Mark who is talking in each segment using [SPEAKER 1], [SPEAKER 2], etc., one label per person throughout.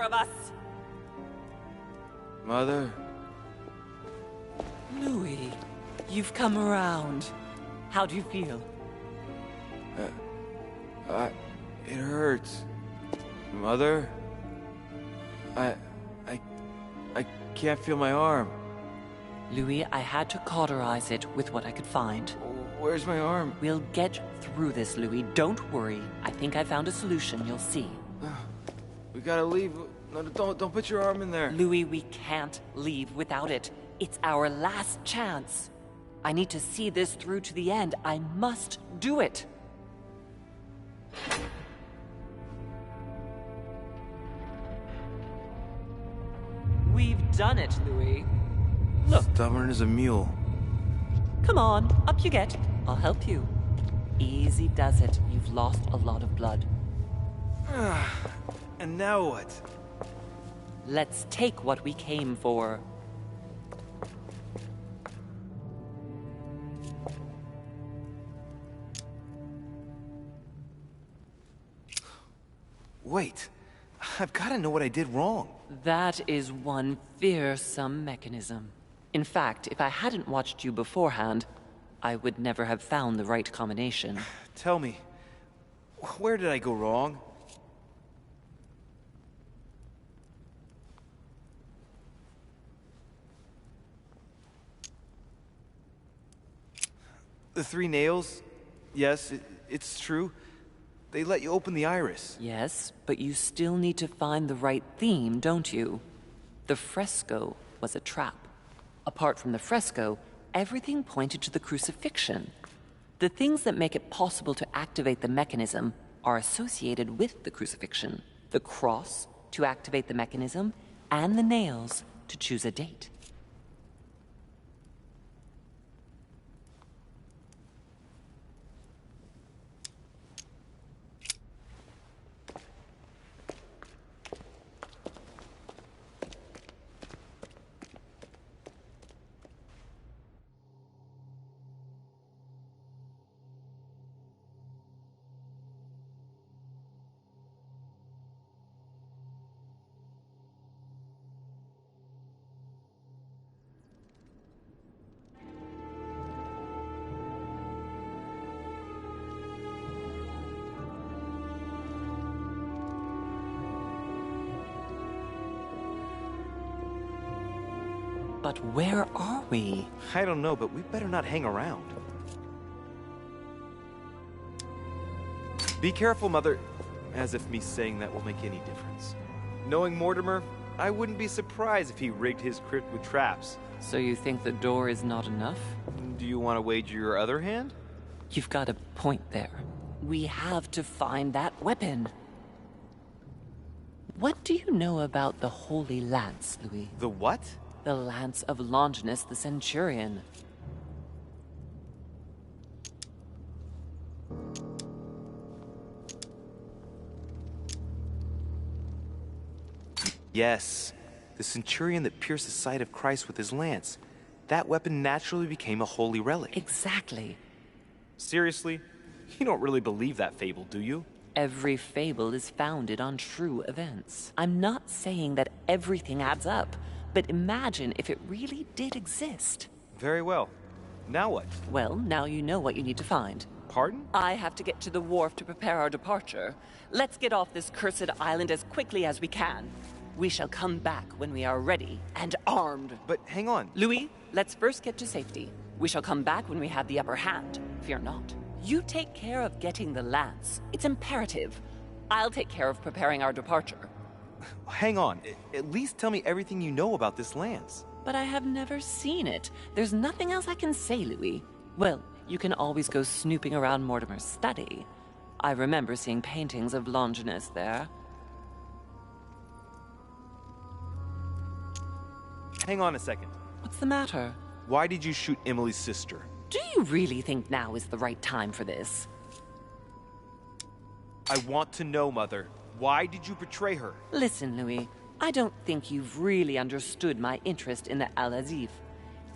[SPEAKER 1] of us!
[SPEAKER 2] Mother?
[SPEAKER 1] Louis, you've come around. How do you feel?
[SPEAKER 2] It hurts. Mother? I can't feel my arm.
[SPEAKER 1] Louis, I had to cauterize it with what I could find.
[SPEAKER 2] Where's my arm?
[SPEAKER 1] We'll get through this, Louis. Don't worry. I think I found a solution. You'll see.
[SPEAKER 2] We gotta leave. No, don't put your arm in there.
[SPEAKER 1] Louis, we can't leave without it. It's our last chance. I need to see this through to the end. I must do it. We've done it, Louis. Look.
[SPEAKER 2] Stubborn as a mule.
[SPEAKER 1] Come on, up you get. I'll help you. Easy does it. You've lost a lot of blood.
[SPEAKER 2] And now what?
[SPEAKER 1] Let's take what we came for.
[SPEAKER 2] Wait. I've gotta know what I did wrong.
[SPEAKER 1] That is one fearsome mechanism. In fact, if I hadn't watched you beforehand, I would never have found the right combination.
[SPEAKER 2] Tell me, where did I go wrong? The 3 nails? Yes, it's true. They let you open the iris.
[SPEAKER 1] Yes, but you still need to find the right theme, don't you? The fresco was a trap. Apart from the fresco, everything pointed to the crucifixion. The things that make it possible to activate the mechanism are associated with the crucifixion. The cross to activate the mechanism, and the nails to choose a date. But where are we?
[SPEAKER 2] I don't know, but we better not hang around. Be careful, Mother. As if me saying that will make any difference. Knowing Mortimer, I wouldn't be surprised if he rigged his crypt with traps.
[SPEAKER 1] So you think the door is not enough?
[SPEAKER 2] Do you want to wager your other hand?
[SPEAKER 1] You've got a point there. We have to find that weapon. What do you know about the Holy Lance, Louis?
[SPEAKER 2] The what?
[SPEAKER 1] The Lance of Longinus the Centurion.
[SPEAKER 2] Yes, the centurion that pierced the side of Christ with his lance. That weapon naturally became a holy relic.
[SPEAKER 1] Exactly.
[SPEAKER 2] Seriously? You don't really believe that fable, do you?
[SPEAKER 1] Every fable is founded on true events. I'm not saying that everything adds up, but imagine if it really did exist.
[SPEAKER 2] Very well. Now what?
[SPEAKER 1] Well, now you know what you need to find.
[SPEAKER 2] Pardon?
[SPEAKER 1] I have to get to the wharf to prepare our departure. Let's get off this cursed island as quickly as we can. We shall come back when we are ready and armed.
[SPEAKER 2] But hang on.
[SPEAKER 1] Louis, let's first get to safety. We shall come back when we have the upper hand. Fear not. You take care of getting the lance. It's imperative. I'll take care of preparing our departure.
[SPEAKER 2] Hang on. At least tell me everything you know about this lance.
[SPEAKER 1] But I have never seen it. There's nothing else I can say, Louis. Well, you can always go snooping around Mortimer's study. I remember seeing paintings of Longinus there.
[SPEAKER 2] Hang on a second.
[SPEAKER 1] What's the matter?
[SPEAKER 2] Why did you shoot Emily's sister?
[SPEAKER 1] Do you really think now is the right time for this?
[SPEAKER 2] I want to know, Mother. Why did you betray her?
[SPEAKER 1] Listen, Louis. I don't think you've really understood my interest in the Al-Azif.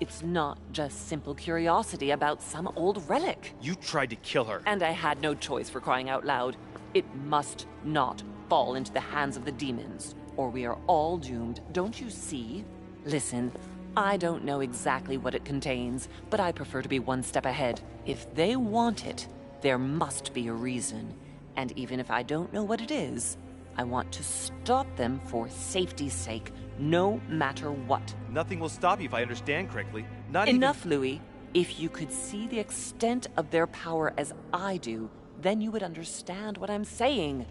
[SPEAKER 1] It's not just simple curiosity about some old relic.
[SPEAKER 2] You tried to kill her.
[SPEAKER 1] And I had no choice, for crying out loud. It must not fall into the hands of the demons. or we are all doomed. Don't you see? Listen, I don't know exactly what it contains, but I prefer to be one step ahead. If they want it, there must be a reason. And even if I don't know what it is, I want to stop them for safety's sake, no matter what.
[SPEAKER 2] Nothing will stop you if I understand correctly.
[SPEAKER 1] Enough, Louis. If you could see the extent of their power as I do, then you would understand what I'm saying.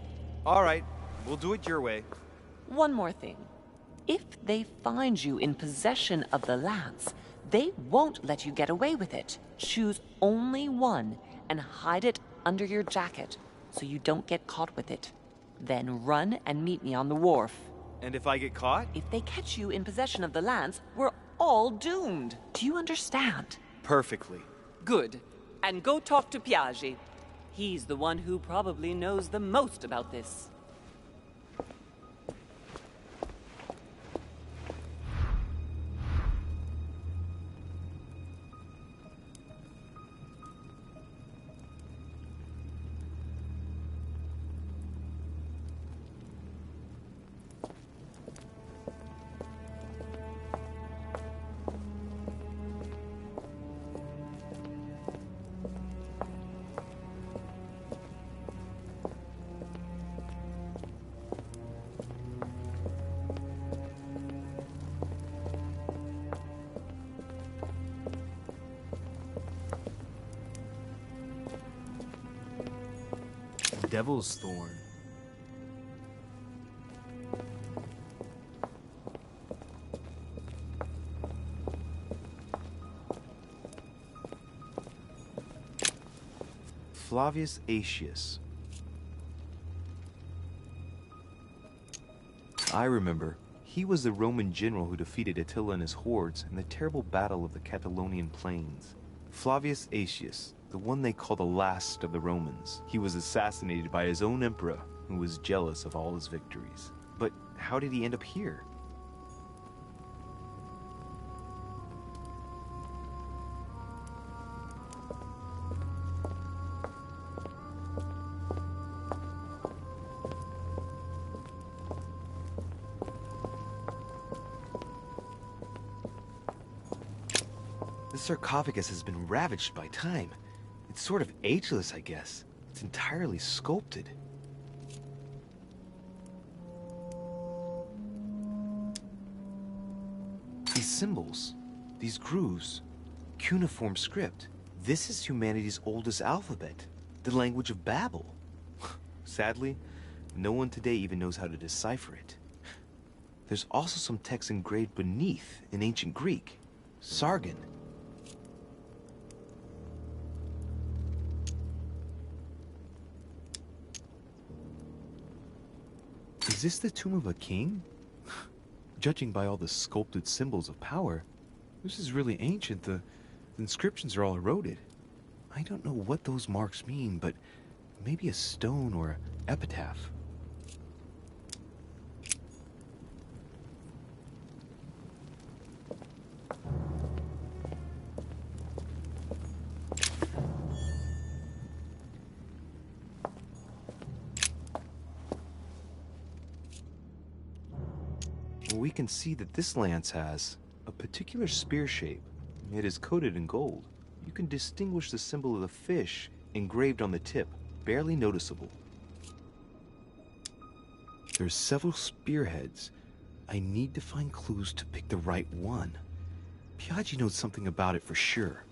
[SPEAKER 2] All right, we'll do it your way.
[SPEAKER 1] One more thing. If they find you in possession of the lance, they won't let you get away with it. Choose only one and hide it under your jacket so you don't get caught with it. Then run and meet me on the wharf.
[SPEAKER 2] And if I get caught?
[SPEAKER 1] If they catch you in possession of the lance, we're all doomed. Do you understand?
[SPEAKER 2] Perfectly.
[SPEAKER 1] Good. And go talk to Piaggi. He's the one who probably knows the most about this.
[SPEAKER 2] Devil's Thorn. Flavius Aetius. I remember. He was the Roman general who defeated Attila and his hordes in the terrible battle of the Catalonian plains. Flavius Aetius, the one they call the last of the Romans. He was assassinated by his own emperor, who was jealous of all his victories. But how did he end up here? The sarcophagus has been ravaged by time. It's sort of ageless, I guess. It's entirely sculpted. These symbols, these grooves, cuneiform script. This is humanity's oldest alphabet, the language of Babel. Sadly, no one today even knows how to decipher it. There's also some text engraved beneath in ancient Greek, Sargon. Is this the tomb of a king? Judging by all the sculpted symbols of power, this is really ancient. The inscriptions are all eroded. I don't know what those marks mean, but maybe a stone or an epitaph. We can see that this lance has a particular spear shape. It is coated in gold. You can distinguish the symbol of the fish engraved on the tip, barely noticeable. There's several spearheads. I need to find clues to pick the right one. Piaggi knows something about it for sure.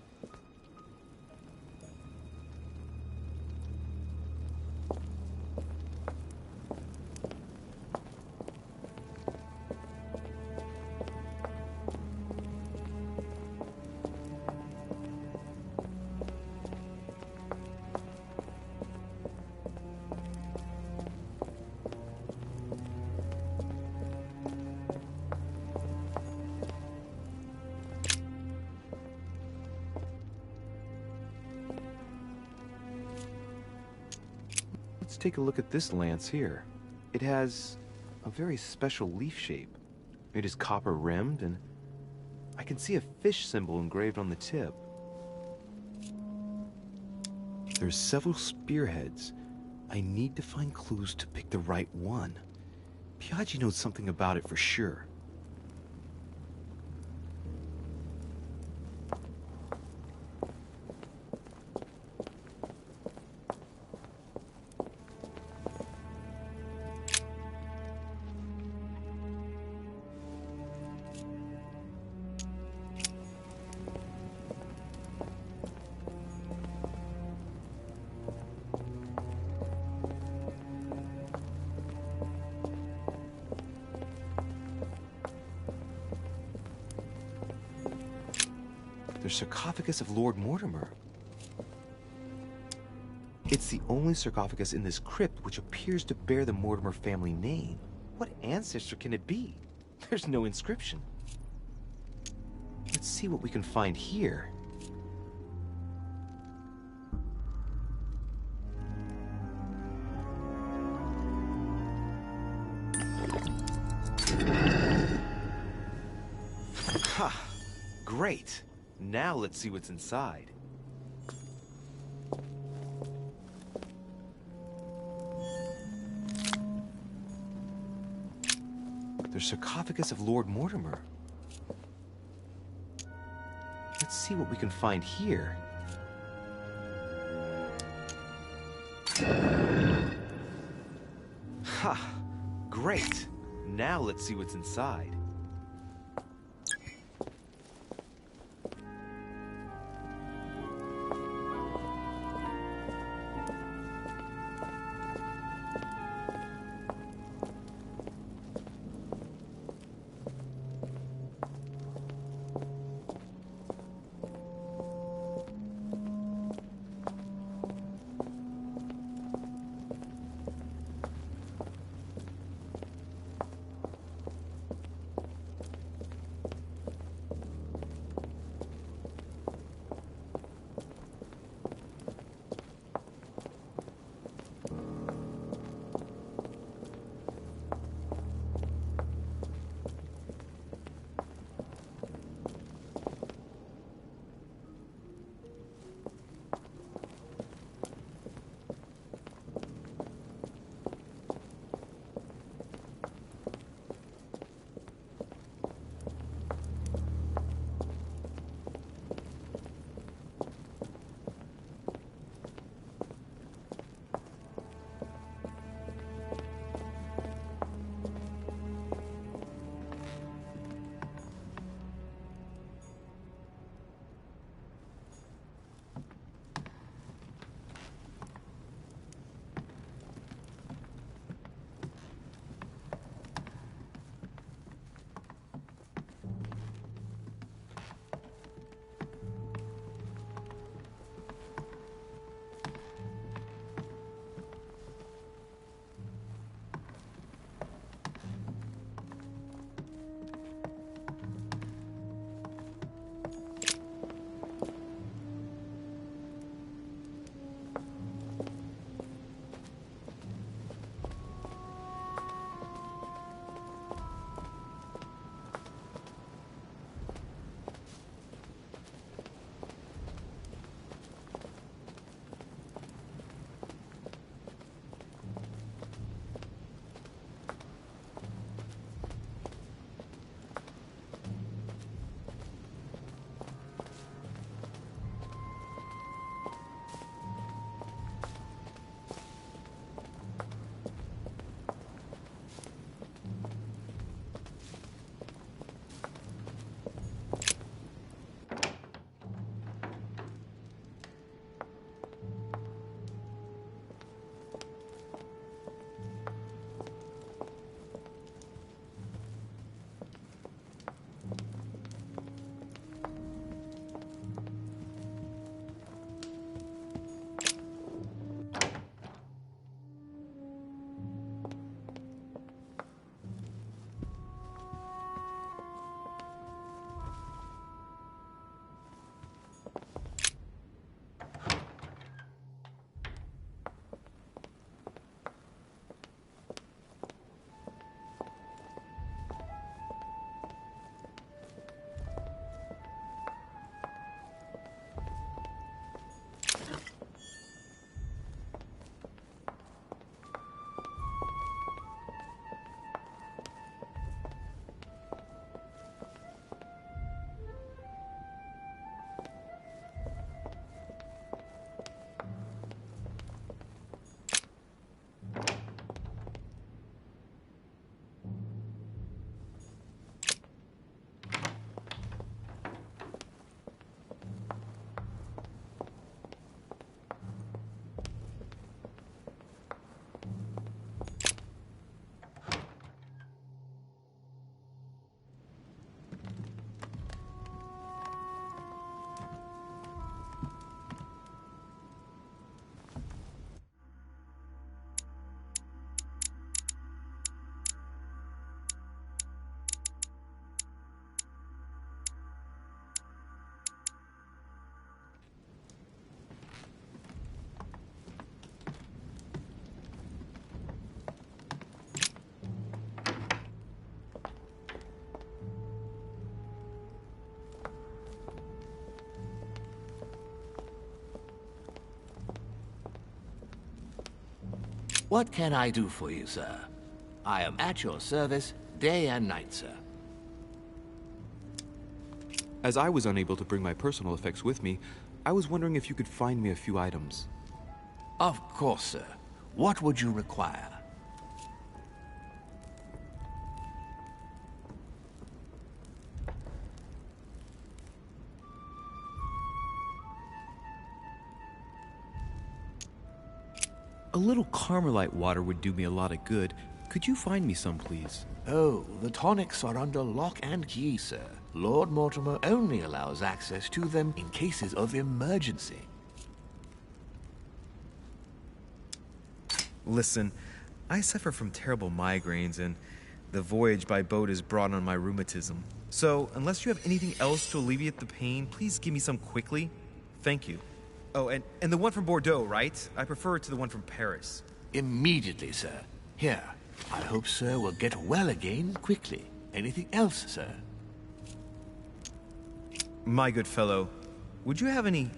[SPEAKER 2] Let's take a look at this lance here. It has a very special leaf shape. It is copper rimmed, and I can see a fish symbol engraved on the tip. There's several spearheads. I need to find clues to pick the right one. Piaggi knows something about it for sure. The sarcophagus of Lord Mortimer. It's the only sarcophagus in this crypt which appears to bear the Mortimer family name. What ancestor can it be? There's no inscription. Let's see what we can find here. Ha! Great! Now let's see what's inside. The sarcophagus of Lord Mortimer. Let's see what we can find here. Ha! Great! Now let's see what's inside.
[SPEAKER 3] What can I do for you, sir? I am at your service day and night, sir.
[SPEAKER 2] As I was unable to bring my personal effects with me, I was wondering if you could find me a few items.
[SPEAKER 3] Of course, sir. What would you require?
[SPEAKER 2] A little Carmelite water would do me a lot of good. Could you find me some, please?
[SPEAKER 3] Oh, the tonics are under lock and key, sir. Lord Mortimer only allows access to them in cases of emergency.
[SPEAKER 2] Listen, I suffer from terrible migraines, and the voyage by boat has brought on my rheumatism. So, unless you have anything else to alleviate the pain, please give me some quickly. Thank you. Oh, and the one from Bordeaux, right? I prefer it to the one from Paris.
[SPEAKER 3] Immediately, sir. Here. I hope sir will get well again quickly. Anything else, sir?
[SPEAKER 2] My good fellow, would you have any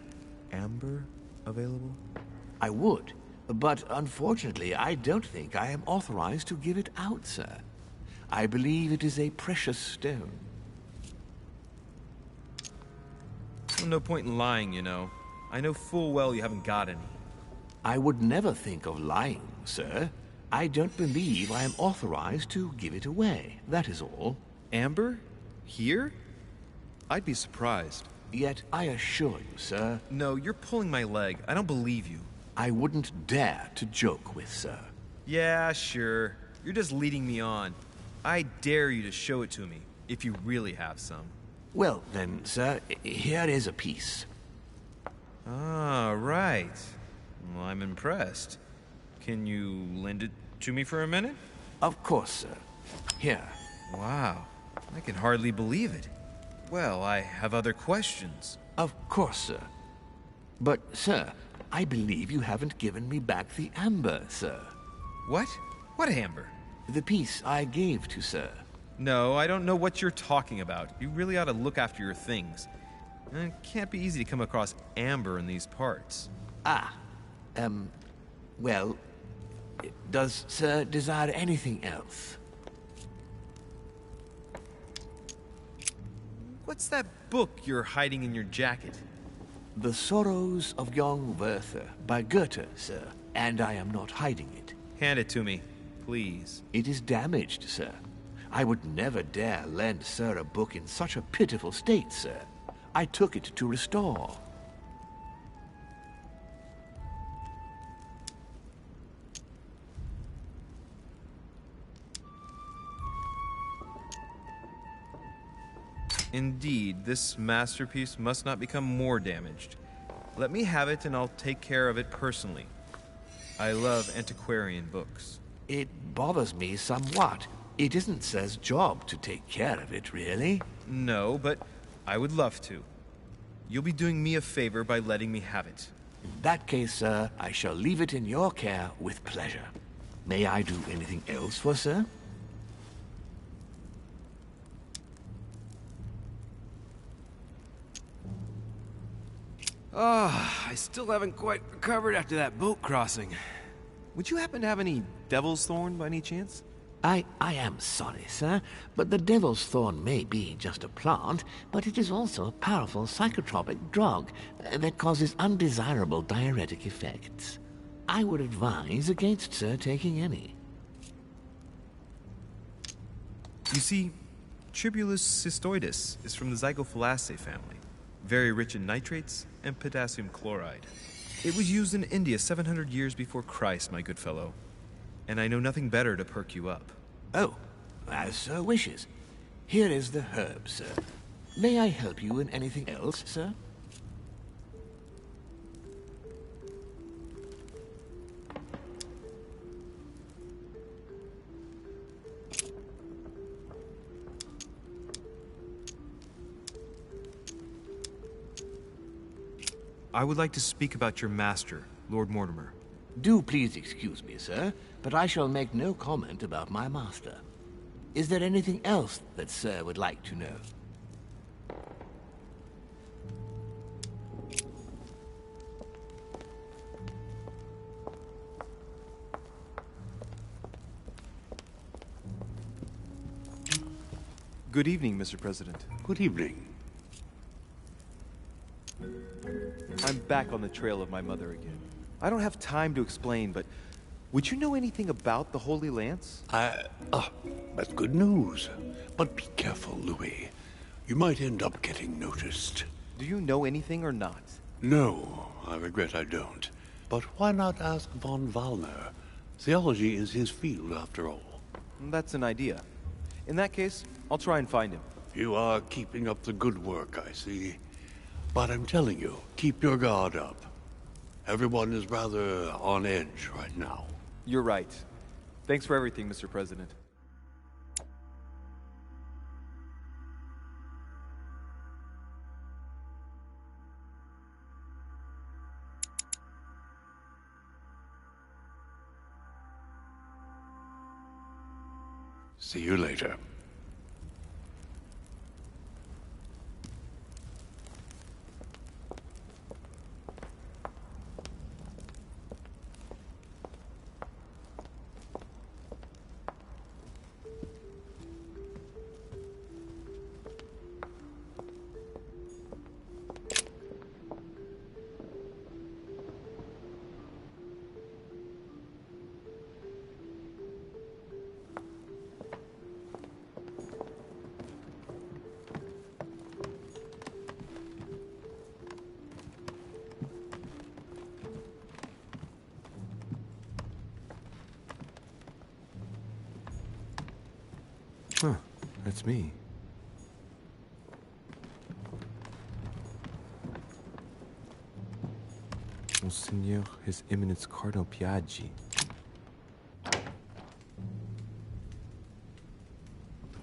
[SPEAKER 2] amber available?
[SPEAKER 3] I would, but unfortunately I don't think I am authorized to give it out, sir. I believe it is a precious stone.
[SPEAKER 2] Well, no point in lying, you know. I know full well you haven't got any.
[SPEAKER 3] I would never think of lying, sir. I don't believe I am authorized to give it away, that is all.
[SPEAKER 2] Amber? Here? I'd be surprised.
[SPEAKER 3] Yet I assure you, sir,
[SPEAKER 2] No, you're pulling my leg. I don't believe you.
[SPEAKER 3] I wouldn't dare to joke with sir.
[SPEAKER 2] Yeah, sure. You're just leading me on. I dare you to show it to me, if you really have some.
[SPEAKER 3] Well then, sir, here is a piece.
[SPEAKER 2] Ah, right. Well, I'm impressed. Can you lend it to me for a minute?
[SPEAKER 3] Of course, sir. Here.
[SPEAKER 2] Wow, I can hardly believe it. Well, I have other questions.
[SPEAKER 3] Of course, sir. But, sir, I believe you haven't given me back the amber, sir.
[SPEAKER 2] What? What amber?
[SPEAKER 3] The piece I gave to sir.
[SPEAKER 2] No, I don't know what you're talking about. You really ought to look after your things. It can't be easy to come across amber in these parts.
[SPEAKER 3] Ah. Well, does sir desire anything else?
[SPEAKER 2] What's that book you're hiding in your jacket?
[SPEAKER 3] The Sorrows of Young Werther by Goethe, sir. And I am not hiding it.
[SPEAKER 2] Hand it to me, please.
[SPEAKER 3] It is damaged, sir. I would never dare lend sir a book in such a pitiful state, sir. I took it to restore.
[SPEAKER 2] Indeed, this masterpiece must not become more damaged. Let me have it and I'll take care of it personally. I love antiquarian books.
[SPEAKER 3] It bothers me somewhat. It isn't sir's job to take care of it, really.
[SPEAKER 2] No, but I would love to. You'll be doing me a favor by letting me have it.
[SPEAKER 3] In that case, sir, I shall leave it in your care with pleasure. May I do anything else for sir?
[SPEAKER 2] I still haven't quite recovered after that boat crossing. Would you happen to have any devil's thorn by any chance?
[SPEAKER 3] I am sorry, sir, but the devil's thorn may be just a plant, but it is also a powerful psychotropic drug that causes undesirable diuretic effects. I would advise against sir taking any.
[SPEAKER 2] You see, Tribulus cystoides is from the Zygophalaceae family, very rich in nitrates and potassium chloride. It was used in India 700 years before Christ, my good fellow. And I know nothing better to perk you up.
[SPEAKER 3] Oh, as sir wishes. Here is the herb, sir. May I help you in anything else, sir?
[SPEAKER 2] I would like to speak about your master, Lord Mortimer.
[SPEAKER 3] Do please excuse me, sir, but I shall make no comment about my master. Is there anything else that sir would like to know?
[SPEAKER 2] Good evening, Mr. President.
[SPEAKER 4] Good evening.
[SPEAKER 2] I'm back on the trail of my mother again. I don't have time to explain, but would you know anything about the Holy Lance?
[SPEAKER 4] That's good news. But be careful, Louis. You might end up getting noticed.
[SPEAKER 2] Do you know anything or not?
[SPEAKER 4] No, I regret I don't. But why not ask von Wallner? Theology is his field, after all.
[SPEAKER 2] That's an idea. In that case, I'll try and find him.
[SPEAKER 4] You are keeping up the good work, I see. But I'm telling you, keep your guard up. Everyone is rather on edge right now.
[SPEAKER 2] You're right. Thanks for everything, Mr. President.
[SPEAKER 4] See you later.
[SPEAKER 2] Huh, that's me. Monseigneur, His Eminence Cardinal Piaggi. The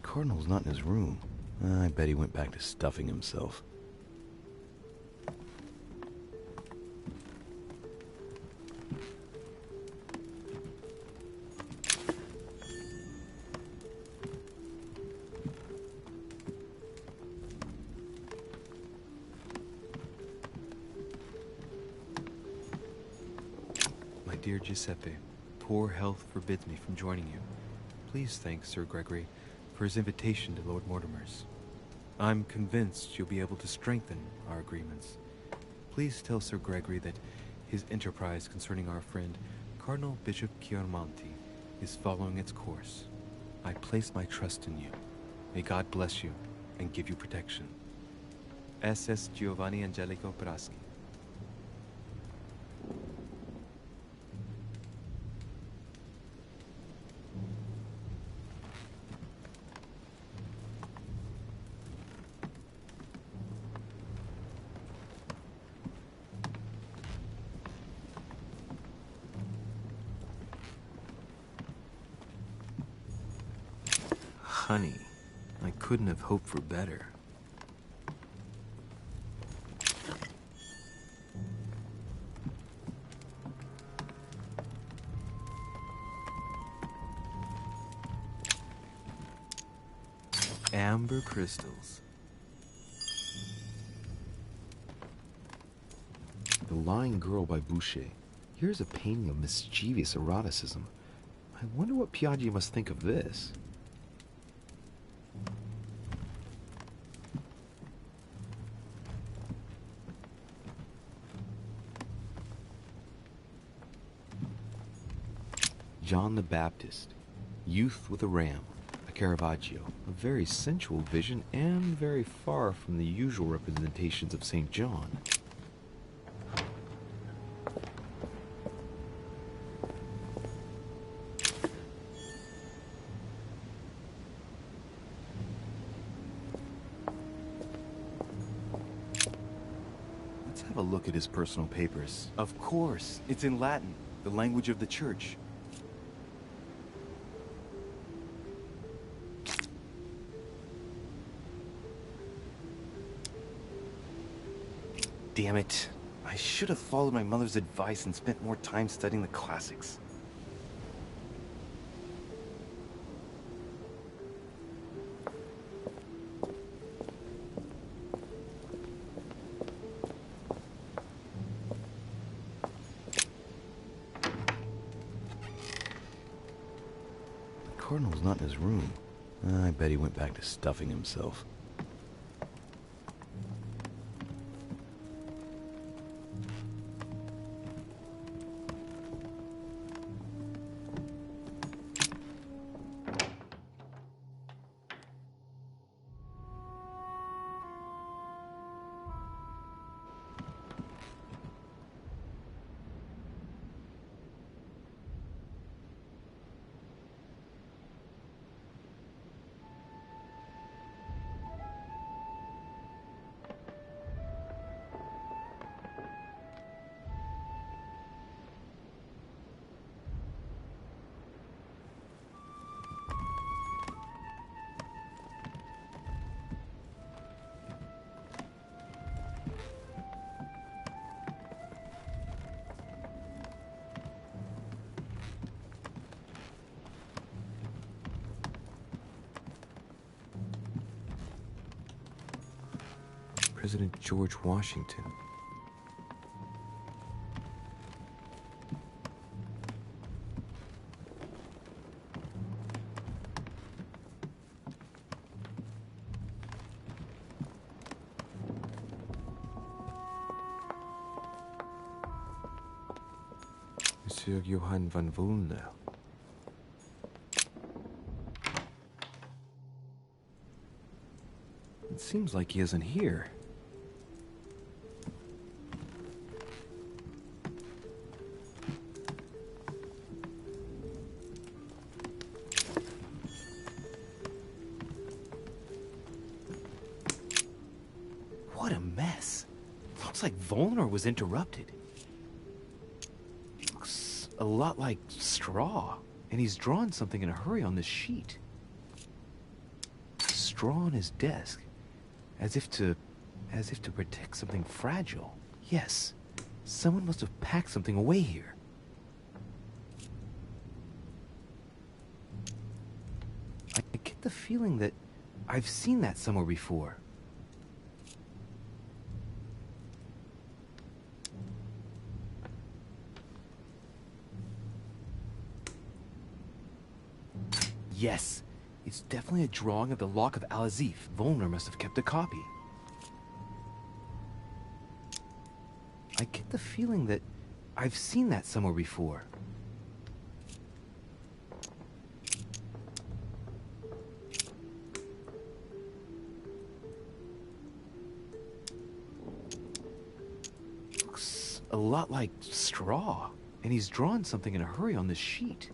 [SPEAKER 2] Cardinal's not in his room. I bet he went back to stuffing himself. Dear Giuseppe, poor health forbids me from joining you. Please thank Sir Gregory for his invitation to Lord Mortimer's. I'm convinced you'll be able to strengthen our agreements. Please tell Sir Gregory that his enterprise concerning our friend, Cardinal Bishop Chiaramonti, is following its course. I place my trust in you. May God bless you and give you protection. SS Giovanni Angelico Braschi. Honey, I couldn't have hoped for better. Amber crystals. The Lying Girl by Boucher. Here's a painting of mischievous eroticism. I wonder what Piaggi must think of this. John the Baptist, Youth with a Ram, a Caravaggio, a very sensual vision and very far from the usual representations of St. John. Let's have a look at his personal papers. Of course, it's in Latin, the language of the church. Damn it. I should have followed my mother's advice and spent more time studying the classics. The Cardinal's not in his room. I bet he went back to stuffing himself. President George Washington. Monsieur Johann van Volner. It seems like he isn't here. What a mess. Looks like Volner was interrupted. Looks a lot like straw. And he's drawn something in a hurry on this sheet. Straw on his desk. As if to protect something fragile. Yes. Someone must have packed something away here. I get the feeling that I've seen that somewhere before. Yes, it's definitely a drawing of the Lock of Al-Azif. Volner must have kept a copy. I get the feeling that I've seen that somewhere before. Looks a lot like straw, and he's drawn something in a hurry on this sheet.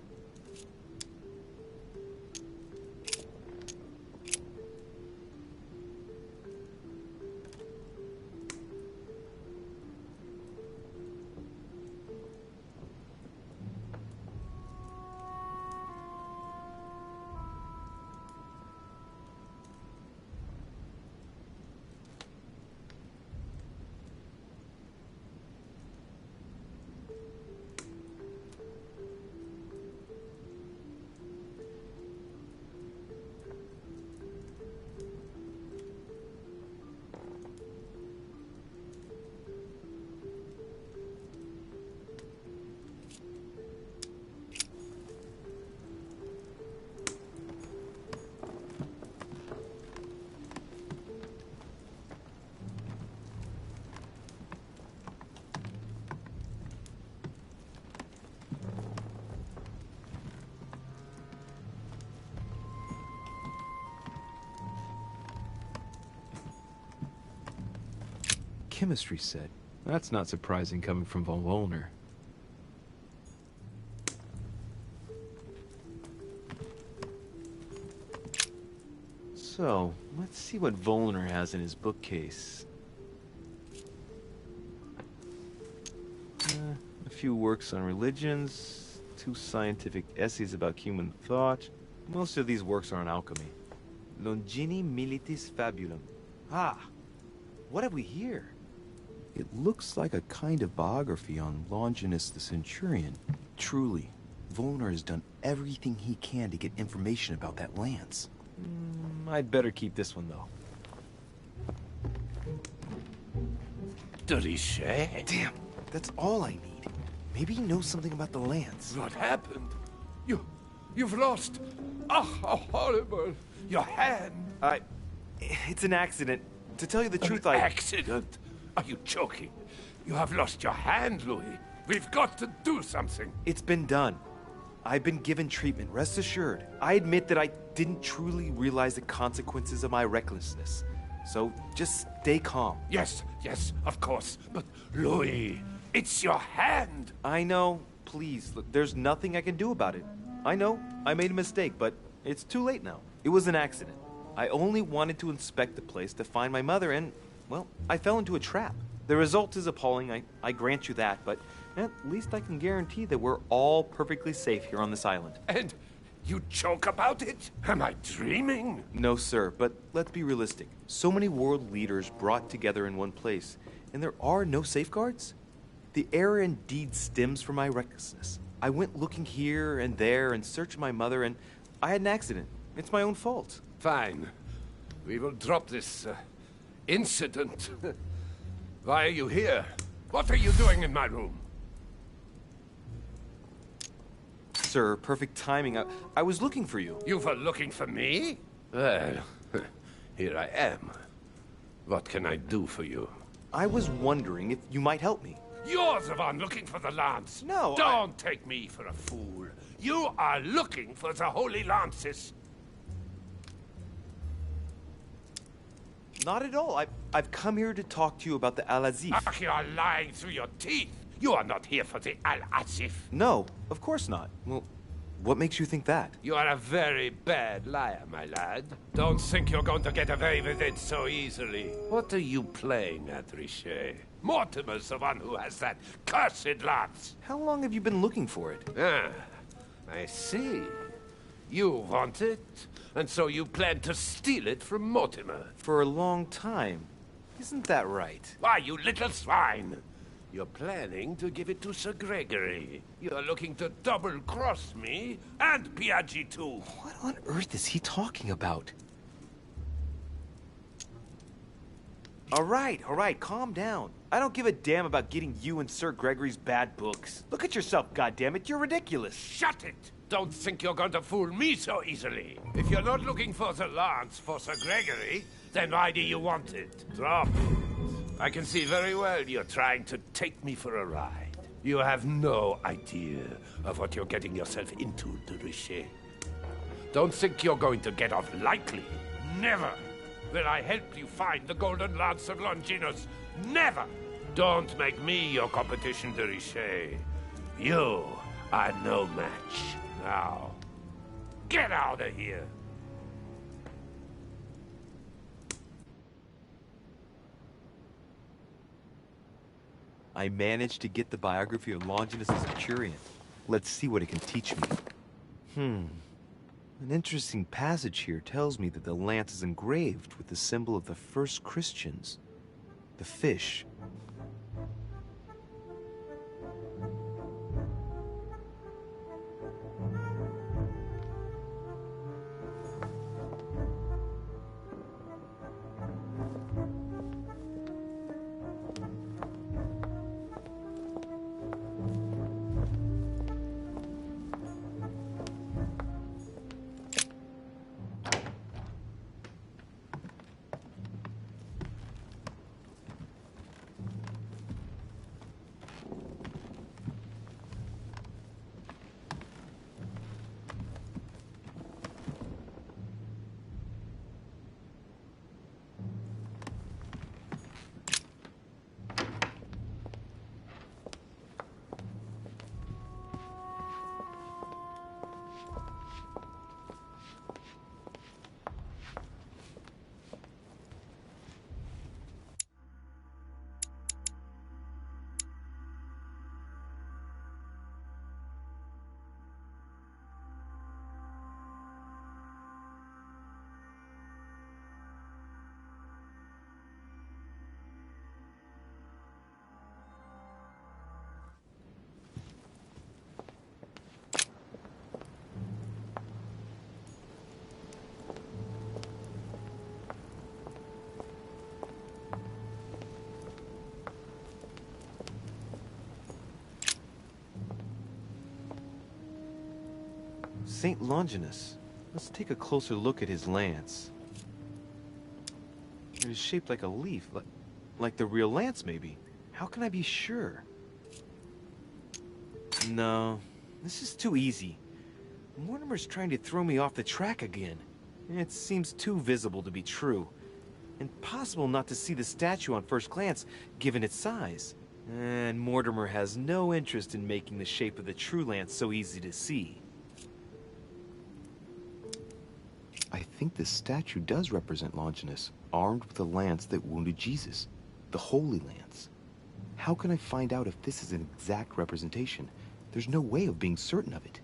[SPEAKER 2] Chemistry set. That's not surprising coming from von Volner. So, let's see what Volner has in his bookcase. A few works on religions, 2 scientific essays about human thought. Most of these works are on alchemy. Longini Militis Fabulum. Ah, what have we here? It looks like a kind of biography on Longinus the Centurion. Truly, Volner has done everything he can to get information about that lance. I'd better keep this one, though.
[SPEAKER 4] Did he say?
[SPEAKER 2] Damn, that's all I need. Maybe he knows something about the lance.
[SPEAKER 5] What happened? You've lost. Ah, how horrible. Your hand!
[SPEAKER 2] It's an accident. To tell you the truth,
[SPEAKER 5] An accident? Are you joking? You have lost your hand, Louis. We've got to do something.
[SPEAKER 2] It's been done. I've been given treatment, rest assured. I admit that I didn't truly realize the consequences of my recklessness. So just stay calm.
[SPEAKER 5] Yes, of course. But, Louis, it's your hand!
[SPEAKER 2] I know. Please, look, there's nothing I can do about it. I know, I made a mistake, but it's too late now. It was an accident. I only wanted to inspect the place to find my mother and, well, I fell into a trap. The result is appalling, I grant you that, but at least I can guarantee that we're all perfectly safe here on this island.
[SPEAKER 5] And you joke about it? Am I dreaming?
[SPEAKER 2] No, sir, but let's be realistic. So many world leaders brought together in one place, and there are no safeguards? The error indeed stems from my recklessness. I went looking here and there in search of my mother, and I had an accident. It's my own fault.
[SPEAKER 5] Fine. We will drop this, incident. Why are you here? What are you doing in my room?
[SPEAKER 2] Sir, perfect timing. I was looking for you.
[SPEAKER 5] You were looking for me? Well, here I am. What can I do for you?
[SPEAKER 2] I was wondering if you might help me.
[SPEAKER 5] You're the one looking for the lance.
[SPEAKER 2] No,
[SPEAKER 5] Don't take me for a fool. You are looking for the Holy Lances.
[SPEAKER 2] Not at all. I've come here to talk to you about the Al-Azif.
[SPEAKER 5] Ach, you are lying through your teeth. You are not here for the Al-Azif.
[SPEAKER 2] No, of course not. Well, what makes you think that?
[SPEAKER 5] You are a very bad liar, my lad. Don't think you're going to get away with it so easily. What are you playing at, Richet? Mortimer's the one who has that cursed lance.
[SPEAKER 2] How long have you been looking for it?
[SPEAKER 5] Ah, I see. You want it, and so you plan to steal it from Mortimer.
[SPEAKER 2] For a long time. Isn't that right?
[SPEAKER 5] Why, you little swine! You're planning to give it to Sir Gregory. You're looking to double-cross me, and Piaggi too.
[SPEAKER 2] What on earth is he talking about? All right, calm down. I don't give a damn about getting you and Sir Gregory's bad books. Look at yourself, goddammit, you're ridiculous.
[SPEAKER 5] Shut it! Don't think you're going to fool me so easily. If you're not looking for the lance for Sir Gregory, then why do you want it? Drop it. I can see very well you're trying to take me for a ride. You have no idea of what you're getting yourself into, de Richet. Don't think you're going to get off lightly. Never will I help you find the Golden Lance of Longinus. Never! Don't make me your competition, de Richet. You are no match. Now, get out of here!
[SPEAKER 2] I managed to get the biography of Longinus the Centurion. Let's see what it can teach me. An interesting passage here tells me that the lance is engraved with the symbol of the first Christians, the fish. Saint Longinus. Let's take a closer look at his lance. It is shaped like a leaf, like the real lance, maybe. How can I be sure? No, this is too easy. Mortimer's trying to throw me off the track again. It seems too visible to be true. Impossible not to see the statue on first glance, given its size. And Mortimer has no interest in making the shape of the true lance so easy to see. I think this statue does represent Longinus, armed with a lance that wounded Jesus, the Holy Lance. How can I find out if this is an exact representation? There's no way of being certain of it.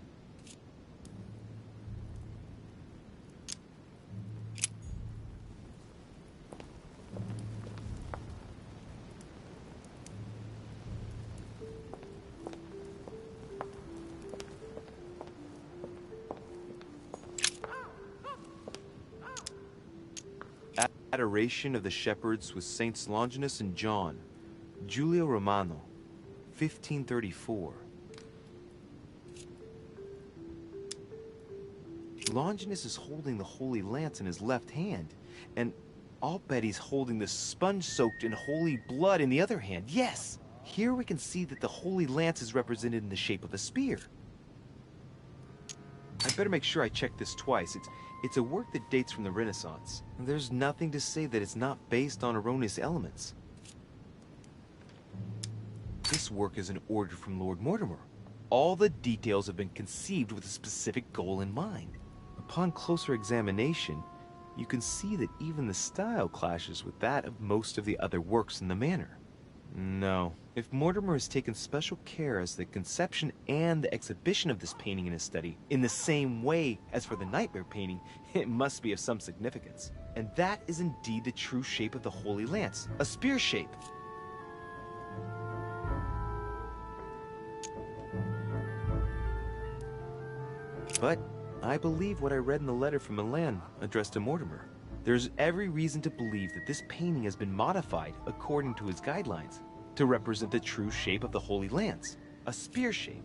[SPEAKER 2] Adoration of the Shepherds with Saints Longinus and John, Giulio Romano, 1534. Longinus is holding the Holy Lance in his left hand, and I'll bet he's holding the sponge soaked in holy blood in the other hand. Yes! Here we can see that the Holy Lance is represented in the shape of a spear. I better make sure I check this twice. It's a work that dates from the Renaissance. There's nothing to say that it's not based on erroneous elements. This work is an order from Lord Mortimer. All the details have been conceived with a specific goal in mind. Upon closer examination, you can see that even the style clashes with that of most of the other works in the manor. No. If Mortimer has taken special care as the conception and the exhibition of this painting in his study, in the same way as for the Nightmare painting, it must be of some significance. And that is indeed the true shape of the Holy Lance, a spear shape. But I believe what I read in the letter from Milan addressed to Mortimer. There's every reason to believe that this painting has been modified according to his guidelines to represent the true shape of the Holy Lance, a spear shape.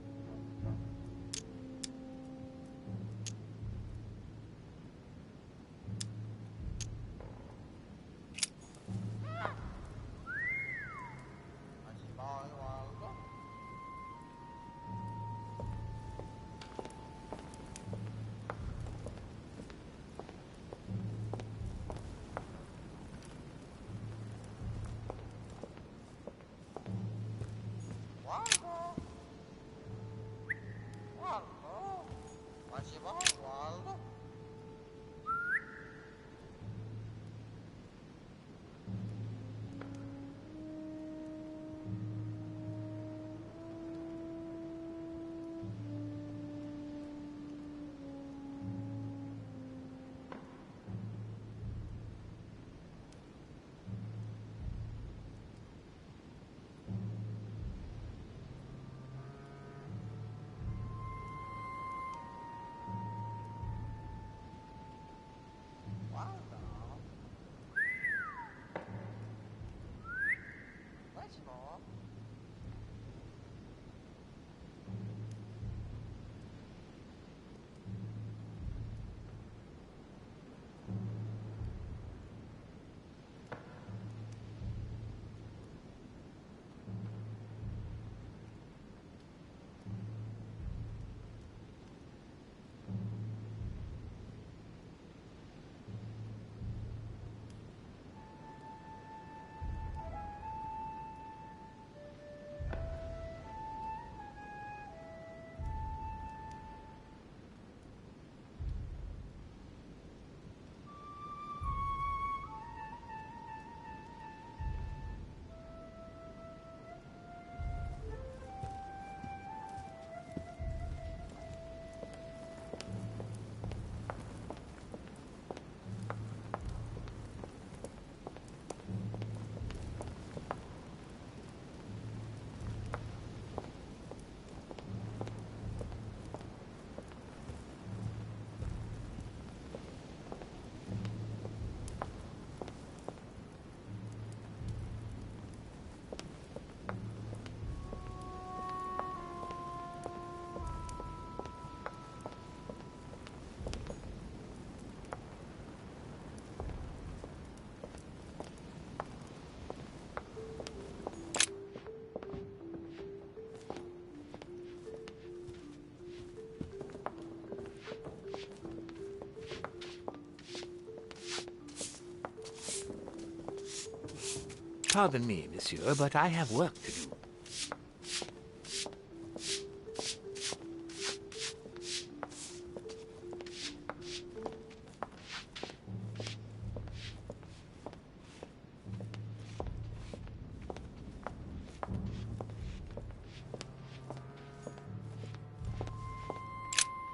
[SPEAKER 3] Pardon me, monsieur, but I have work to do.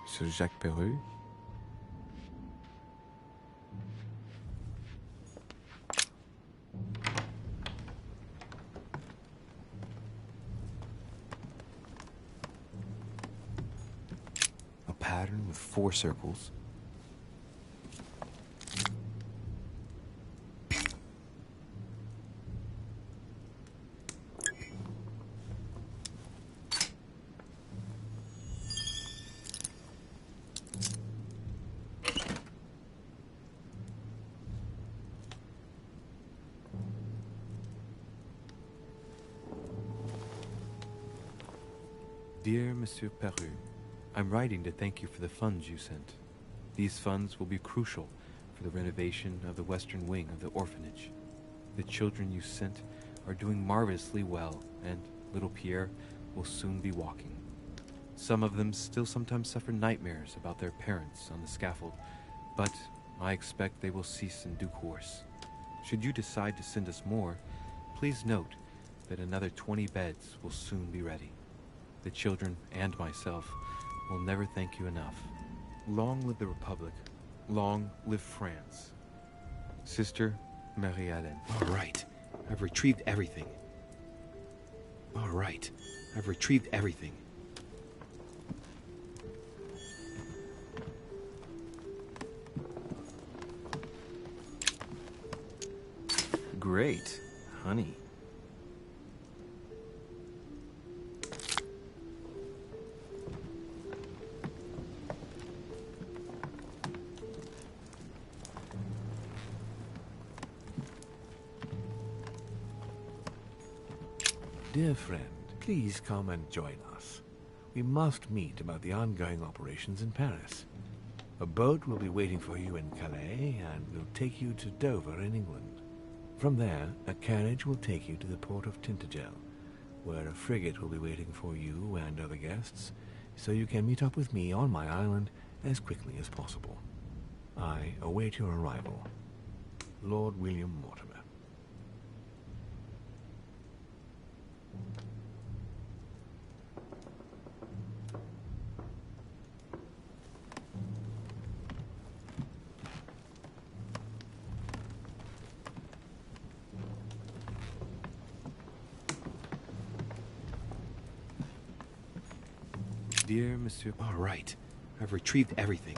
[SPEAKER 2] Sir Jacques Perru? A pattern with 4 circles. Dear Monsieur Perru, I'm writing to thank you for the funds you sent. These funds will be crucial for the renovation of the western wing of the orphanage. The children you sent are doing marvelously well, and little Pierre will soon be walking. Some of them still sometimes suffer nightmares about their parents on the scaffold, but I expect they will cease in due course. Should you decide to send us more, please note that another 20 beds will soon be ready. The children and myself will never thank you enough. Long live the Republic. Long live France. Sister Marie-Hélène. All right. I've retrieved everything. All right. I've retrieved everything. Great. Honey.
[SPEAKER 3] Dear friend, please come and join us. We must meet about the ongoing operations in Paris. A boat will be waiting for you in Calais and will take you to Dover in England. From there, a carriage will take you to the port of Tintagel, where a frigate will be waiting for you and other guests, so you can meet up with me on my island as quickly as possible. I await your arrival. Lord William Mortimer.
[SPEAKER 2] Dear Monsieur... All right. I've retrieved everything.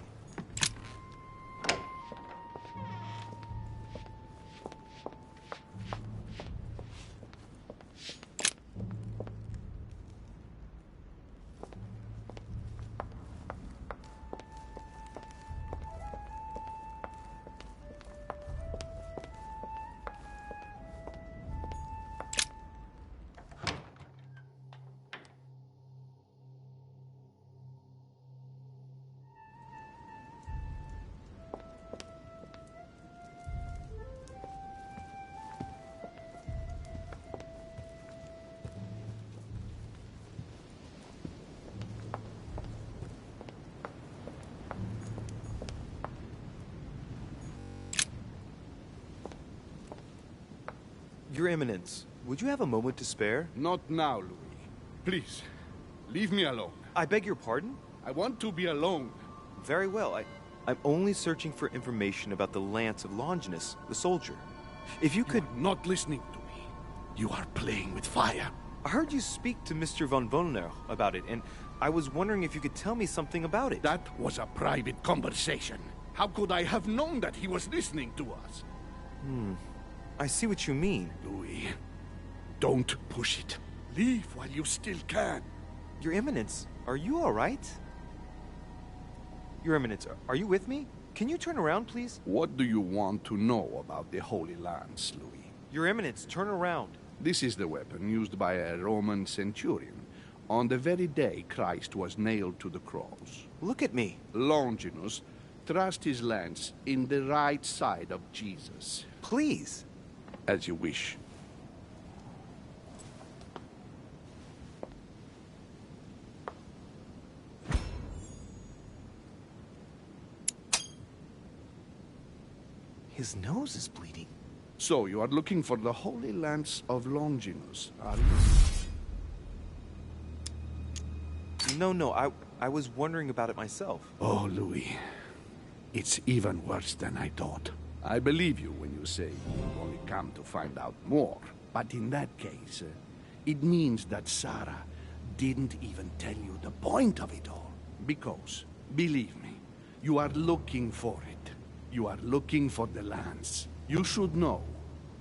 [SPEAKER 2] Your Eminence, would you have a moment to spare?
[SPEAKER 6] Not now, Louis. Please, leave me alone.
[SPEAKER 2] I beg your pardon?
[SPEAKER 6] I want to be alone.
[SPEAKER 2] Very well. I'm only searching for information about the lance of Longinus, the soldier. If you could...
[SPEAKER 6] You are not listening to me. You are playing with fire.
[SPEAKER 2] I heard you speak to Mr. von Wollner about it, and I was wondering if you could tell me something about it.
[SPEAKER 6] That was a private conversation. How could I have known that he was listening to us?
[SPEAKER 2] I see what you mean.
[SPEAKER 6] Louis, don't push it. Leave while you still can.
[SPEAKER 2] Your Eminence, are you all right? Your Eminence, are you with me? Can you turn around, please?
[SPEAKER 6] What do you want to know about the Holy Lance, Louis?
[SPEAKER 2] Your Eminence, turn around.
[SPEAKER 6] This is the weapon used by a Roman centurion on the very day Christ was nailed to the cross.
[SPEAKER 2] Look at me.
[SPEAKER 6] Longinus thrust his lance in the right side of Jesus.
[SPEAKER 2] Please.
[SPEAKER 6] As you wish.
[SPEAKER 2] His nose is bleeding.
[SPEAKER 6] So, you are looking for the Holy Lance of Longinus, are you?
[SPEAKER 2] No, I was wondering about it myself.
[SPEAKER 6] Oh, Louis. It's even worse than I thought. I believe you when you say you've only come to find out more. But in that case, it means that Sarah didn't even tell you the point of it all. Because, believe me, you are looking for it. You are looking for the lance. You should know,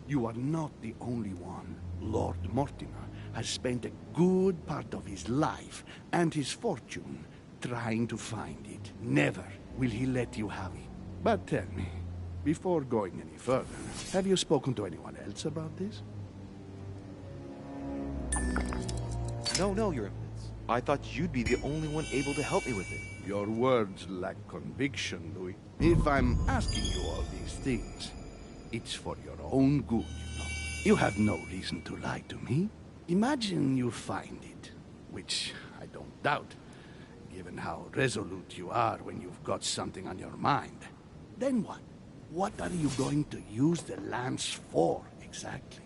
[SPEAKER 6] you are not the only one. Lord Mortimer has spent a good part of his life and his fortune trying to find it. Never will he let you have it. But tell me, before going any further, have you spoken to anyone else about this?
[SPEAKER 2] No, Your Eminence. I thought you'd be the only one able to help me with it.
[SPEAKER 6] Your words lack conviction, Louis. If I'm asking you all these things, it's for your own good, you know. You have no reason to lie to me. Imagine you find it, which I don't doubt, given how resolute you are when you've got something on your mind. Then what? What are you going to use the lance for, exactly?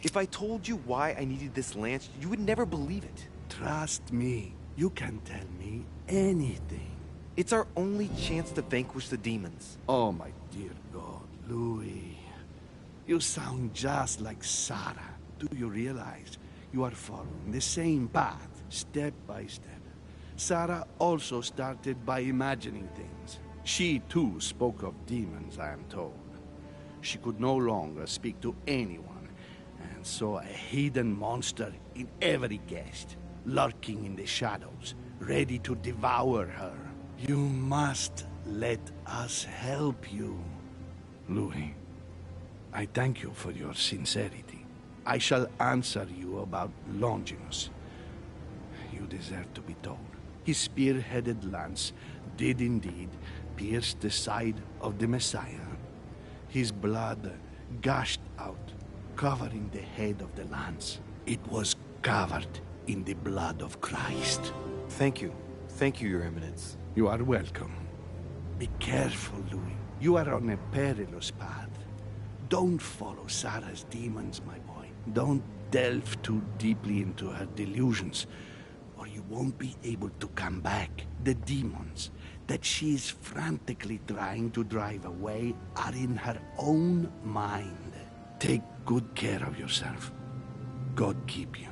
[SPEAKER 2] If I told you why I needed this lance, you would never believe it.
[SPEAKER 6] Trust me, you can tell me anything.
[SPEAKER 2] It's our only chance to vanquish the demons.
[SPEAKER 6] Oh, my dear God, Louis. You sound just like Sarah. Do you realize you are following the same path, step by step? Sarah also started by imagining things. She, too, spoke of demons, I am told. She could no longer speak to anyone, and saw a hidden monster in every guest, lurking in the shadows, ready to devour her. You must let us help you. Louis, I thank you for your sincerity. I shall answer you about Longinus. You deserve to be told. His spear-headed lance did indeed pierce the side of the Messiah. His blood gushed out, covering the head of the lance. It was covered in the blood of Christ.
[SPEAKER 2] Thank you, Your Eminence.
[SPEAKER 6] You are welcome. Be careful, Louis. You are on a perilous path. Don't follow Sarah's demons, my boy. Don't delve too deeply into her delusions, or you won't be able to come back. The demons that she is frantically trying to drive away are in her own mind. Take good care of yourself. God keep you.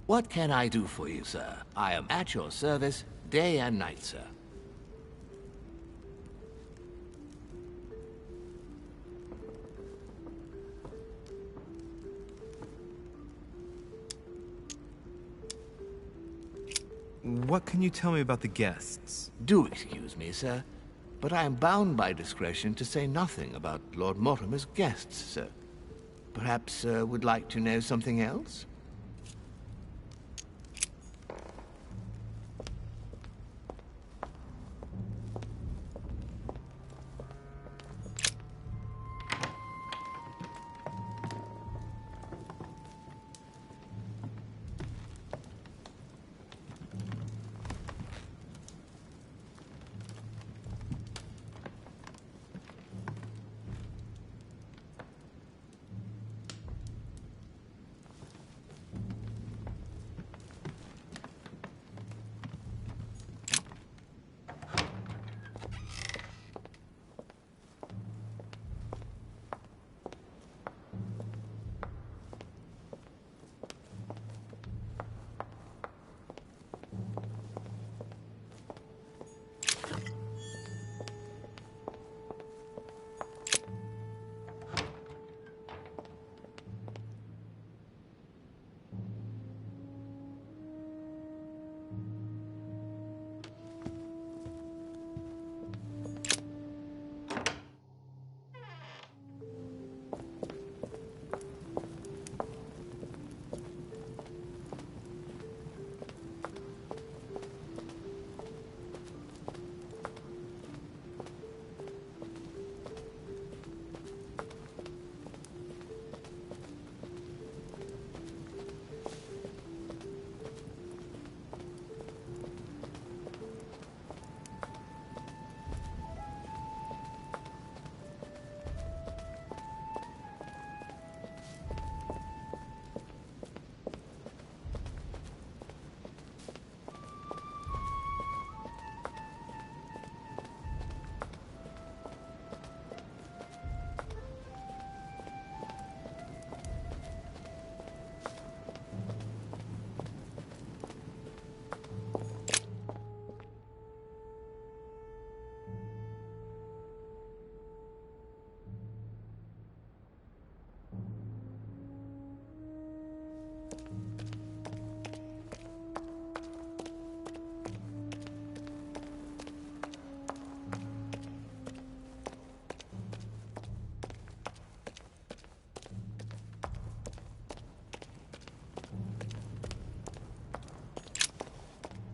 [SPEAKER 3] What can I do for you, sir? I am at your service, day and night, sir.
[SPEAKER 2] What can you tell me about the guests?
[SPEAKER 3] Do excuse me, sir, but I am bound by discretion to say nothing about Lord Mortimer's guests, sir. Perhaps would like to know something else?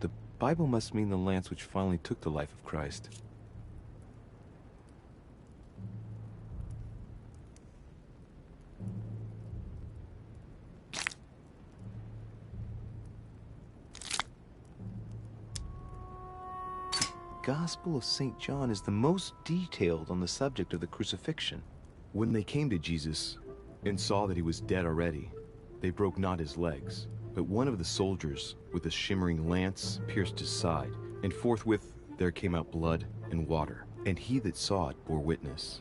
[SPEAKER 2] The Bible must mean the lance which finally took the life of Christ. The Gospel of St. John is the most detailed on the subject of the crucifixion. When they came to Jesus and saw that he was dead already, they broke not his legs. But one of the soldiers with a shimmering lance pierced his side, and forthwith there came out blood and water. And he that saw it bore witness,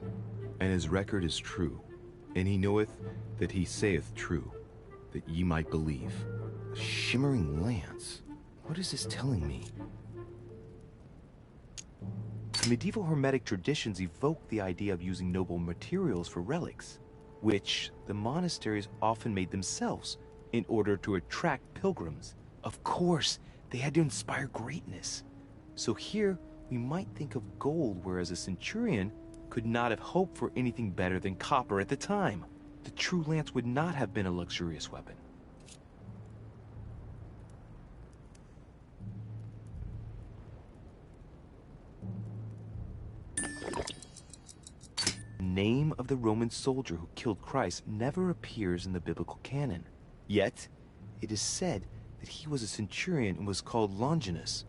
[SPEAKER 2] and his record is true. And he knoweth that he saith true, that ye might believe. A shimmering lance? What is this telling me? Medieval Hermetic traditions evoke the idea of using noble materials for relics, which the monasteries often made themselves in order to attract pilgrims. Of course, they had to inspire greatness. So here, we might think of gold, whereas a centurion could not have hoped for anything better than copper at the time. The true lance would not have been a luxurious weapon. The name of the Roman soldier who killed Christ never appears in the biblical canon. Yet, it is said that he was a centurion and was called Longinus.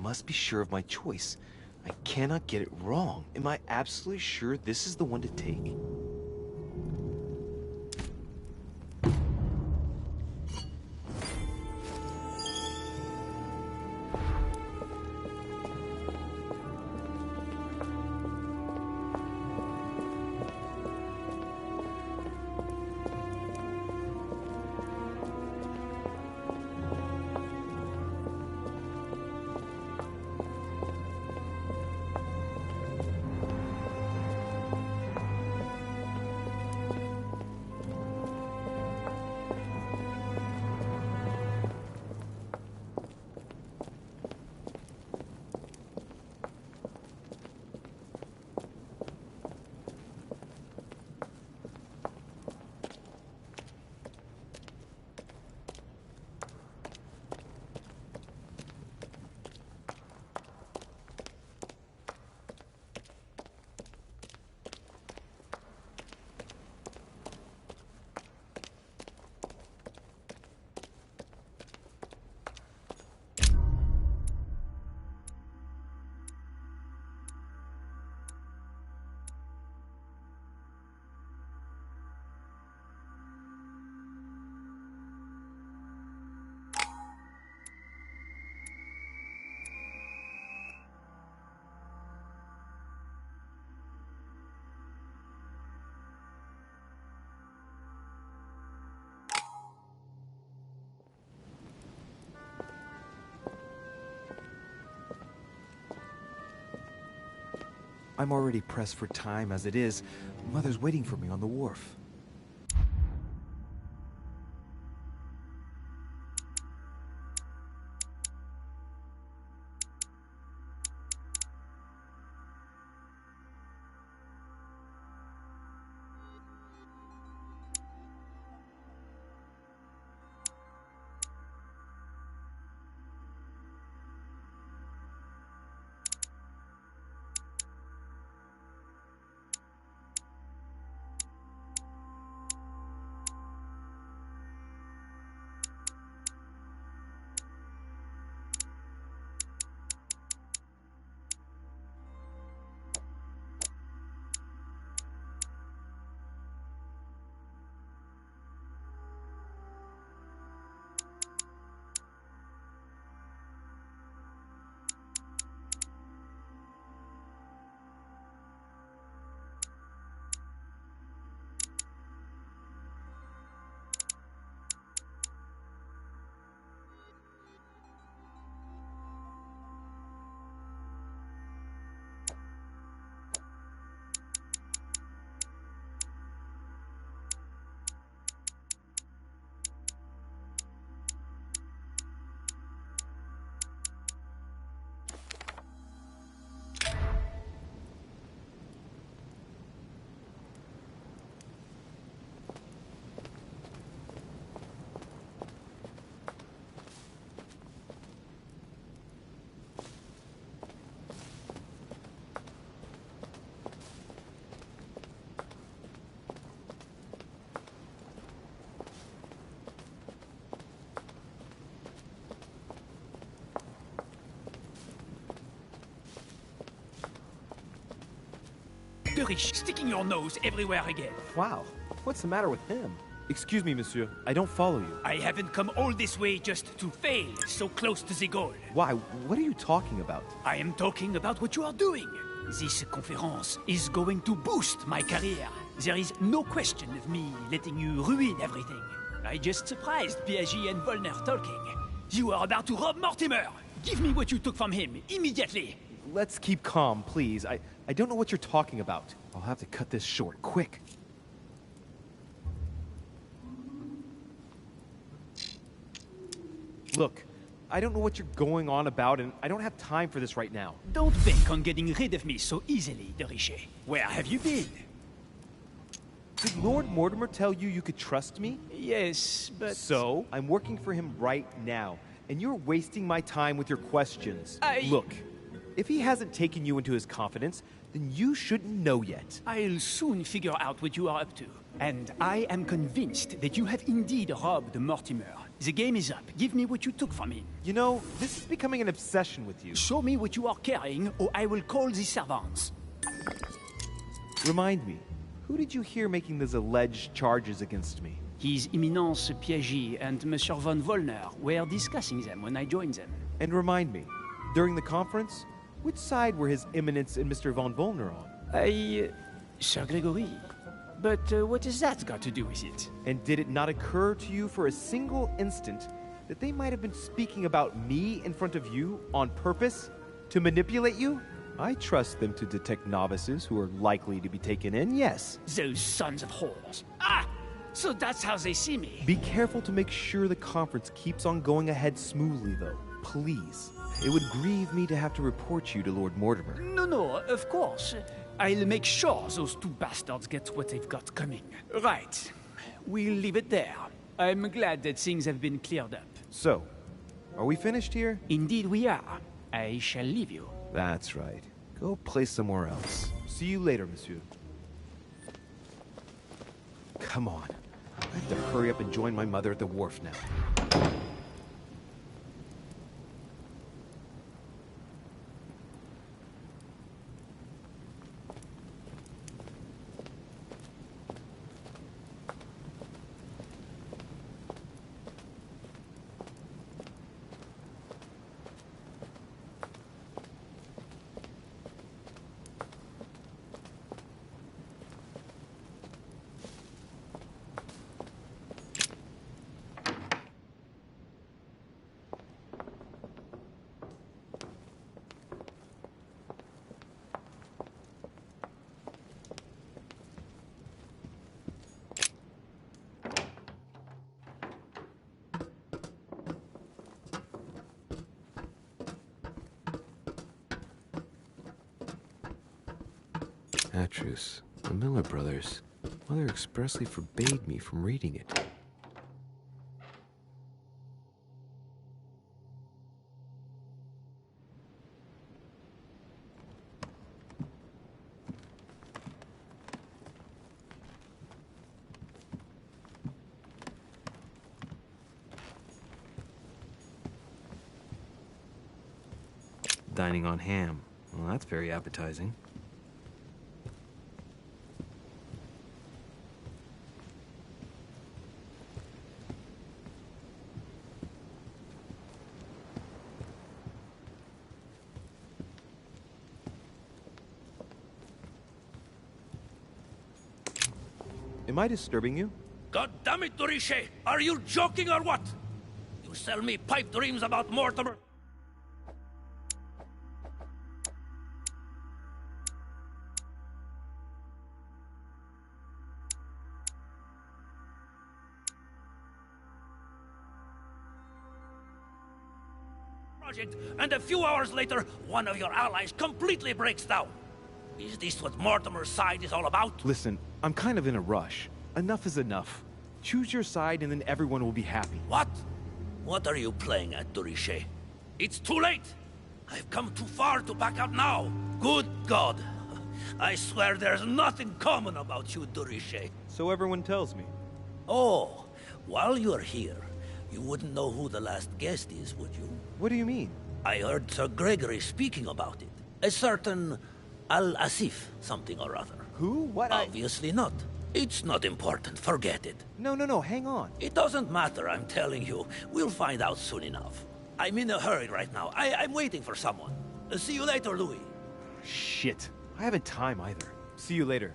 [SPEAKER 2] must be sure of my choice. I cannot get it wrong. Am I absolutely sure this is the one to take? I'm already pressed for time as it is. Mother's waiting for me on the wharf.
[SPEAKER 7] De Rich, sticking your nose everywhere again.
[SPEAKER 2] Wow, what's the matter with him? Excuse me, monsieur. I don't follow you.
[SPEAKER 7] I haven't come all this way just to fail so close to the goal.
[SPEAKER 2] Why? What are you talking about?
[SPEAKER 7] I am talking about what you are doing. This conference is going to boost my career. There is no question of me letting you ruin everything. I just surprised Piaget and Volner talking. You are about to rob Mortimer. Give me what you took from him, immediately.
[SPEAKER 2] Let's keep calm, please. I don't know what you're talking about. I'll have to cut this short, quick. Look, I don't know what you're going on about, and I don't have time for this right now.
[SPEAKER 7] Don't bank on getting rid of me so easily, De Richet. Where have you been?
[SPEAKER 2] Did Lord Mortimer tell you you could trust me?
[SPEAKER 7] Yes, but...
[SPEAKER 2] So, I'm working for him right now, and you're wasting my time with your questions. Look, if he hasn't taken you into his confidence, then you shouldn't know yet.
[SPEAKER 7] I'll soon figure out what you are up to. And I am convinced that you have indeed robbed Mortimer. The game is up. Give me what you took from me.
[SPEAKER 2] You know, this is becoming an obsession with you.
[SPEAKER 7] Show me what you are carrying, or I will call the servants.
[SPEAKER 2] Remind me, who did you hear making those alleged charges against me?
[SPEAKER 7] His Eminence Piaget and Monsieur von Wollner were discussing them when I joined them.
[SPEAKER 2] And remind me, during the conference, which side were His Eminence and Mr. von Wollner on?
[SPEAKER 7] Sir Gregory. But what has that got to do with it?
[SPEAKER 2] And did it not occur to you for a single instant that they might have been speaking about me in front of you on purpose? To manipulate you? I trust them to detect novices who are likely to be taken in, yes.
[SPEAKER 7] Those sons of whores. Ah! So that's how they see me.
[SPEAKER 2] Be careful to make sure the conference keeps on going ahead smoothly, though. Please. It would grieve me to have to report you to Lord Mortimer.
[SPEAKER 7] No, of course. I'll make sure those two bastards get what they've got coming. Right. We'll leave it there. I'm glad that things have been cleared up.
[SPEAKER 2] So, are we finished here?
[SPEAKER 7] Indeed we are. I shall leave you.
[SPEAKER 2] That's right. Go play somewhere else. See you later, monsieur. Come on. I have to hurry up and join my mother at the wharf now. Atrus, the Miller Brothers. Mother expressly forbade me from reading it. Dining on ham. Well, that's very appetizing. Am I disturbing you?
[SPEAKER 5] God damn it, Durishe! Are you joking or what? You sell me pipe dreams about Mortimer? Project, and a few hours later, one of your allies completely breaks down. Is this what Mortimer's side is all about?
[SPEAKER 2] Listen, I'm kind of in a rush. Enough is enough. Choose your side and then everyone will be happy.
[SPEAKER 5] What? What are you playing at, Durishe? It's too late! I've come too far to back out now. Good God. I swear there's nothing common about you, Durishe.
[SPEAKER 2] So everyone tells me.
[SPEAKER 5] Oh, while you're here, you wouldn't know who the last guest is, would you?
[SPEAKER 2] What do you mean?
[SPEAKER 5] I heard Sir Gregory speaking about it. A certain Al-Asif something or other.
[SPEAKER 2] Who? What?
[SPEAKER 5] Obviously not. It's not important. Forget it.
[SPEAKER 2] No, hang on.
[SPEAKER 5] It doesn't matter, I'm telling you. We'll find out soon enough. I'm in a hurry right now. I'm waiting for someone. See you later, Louis.
[SPEAKER 2] Shit. I haven't time either. See you later.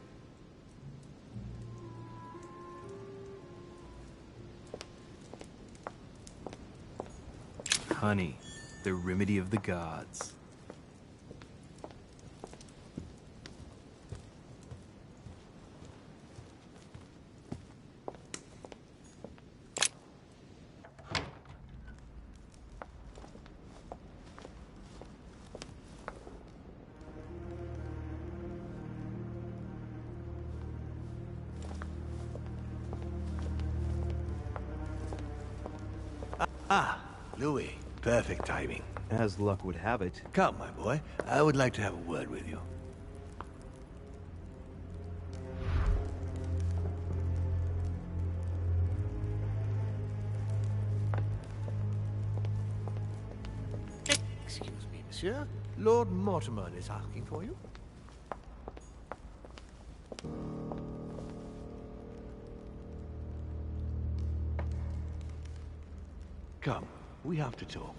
[SPEAKER 2] Honey, the remedy of the gods.
[SPEAKER 8] Ah, Louis. Perfect timing.
[SPEAKER 2] As luck would have it.
[SPEAKER 8] Come, my boy. I would like to have a word with you. monsieur. Lord Mortimer is asking for you. Come, we have to talk.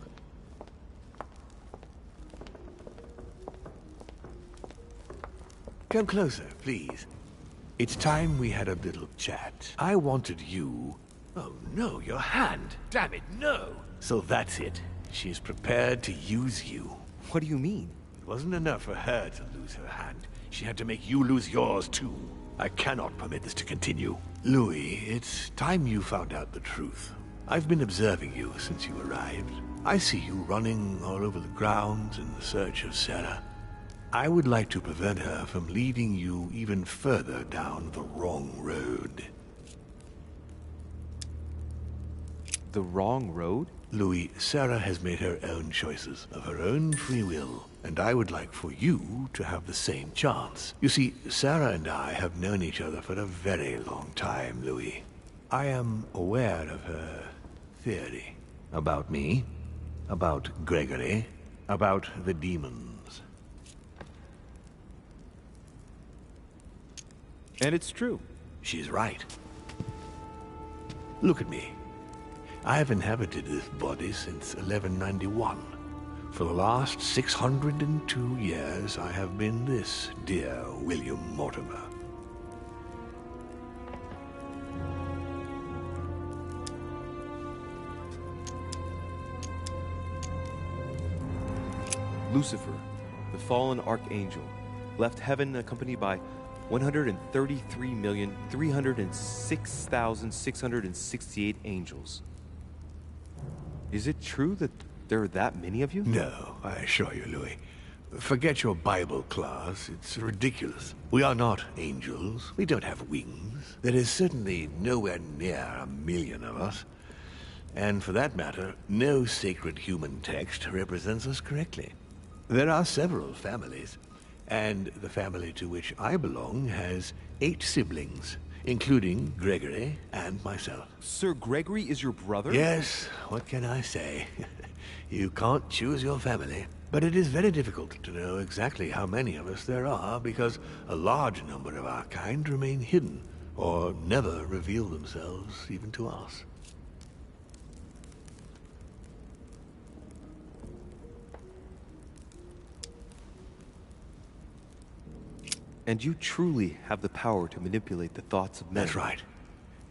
[SPEAKER 8] Come closer, please. It's time we had a little chat. I wanted you... Oh no, your hand! Damn it, no! So that's it. She is prepared to use you.
[SPEAKER 2] What do you mean?
[SPEAKER 8] It wasn't enough for her to lose her hand. She had to make you lose yours too. I cannot permit this to continue. Louis, it's time you found out the truth. I've been observing you since you arrived. I see you running all over the grounds in search of Sarah. I would like to prevent her from leading you even further down the wrong road.
[SPEAKER 2] The wrong road?
[SPEAKER 8] Louis, Sarah has made her own choices of her own free will, and I would like for you to have the same chance. You see, Sarah and I have known each other for a very long time, Louis. I am aware of her theory. About me, about Gregory, about the demons.
[SPEAKER 2] And it's true.
[SPEAKER 8] She's right. Look at me. I have inhabited this body since 1191. For the last 602 years, I have been this dear William Mortimer.
[SPEAKER 2] Lucifer, the fallen archangel, left heaven accompanied by 133,306,668 angels. Is it true that there are that many of you?
[SPEAKER 8] No, I assure you, Louis. Forget your Bible class. It's ridiculous. We are not angels. We don't have wings. There is certainly nowhere near 1,000,000 of us. And for that matter, no sacred human text represents us correctly. There are several families, and the family to which I belong has 8 siblings, including Gregory and myself.
[SPEAKER 2] Sir Gregory is your brother?
[SPEAKER 8] Yes, what can I say? You can't choose your family. But it is very difficult to know exactly how many of us there are, because a large number of our kind remain hidden, or never reveal themselves even to us.
[SPEAKER 2] And you truly have the power to manipulate the thoughts of men.
[SPEAKER 8] That's right.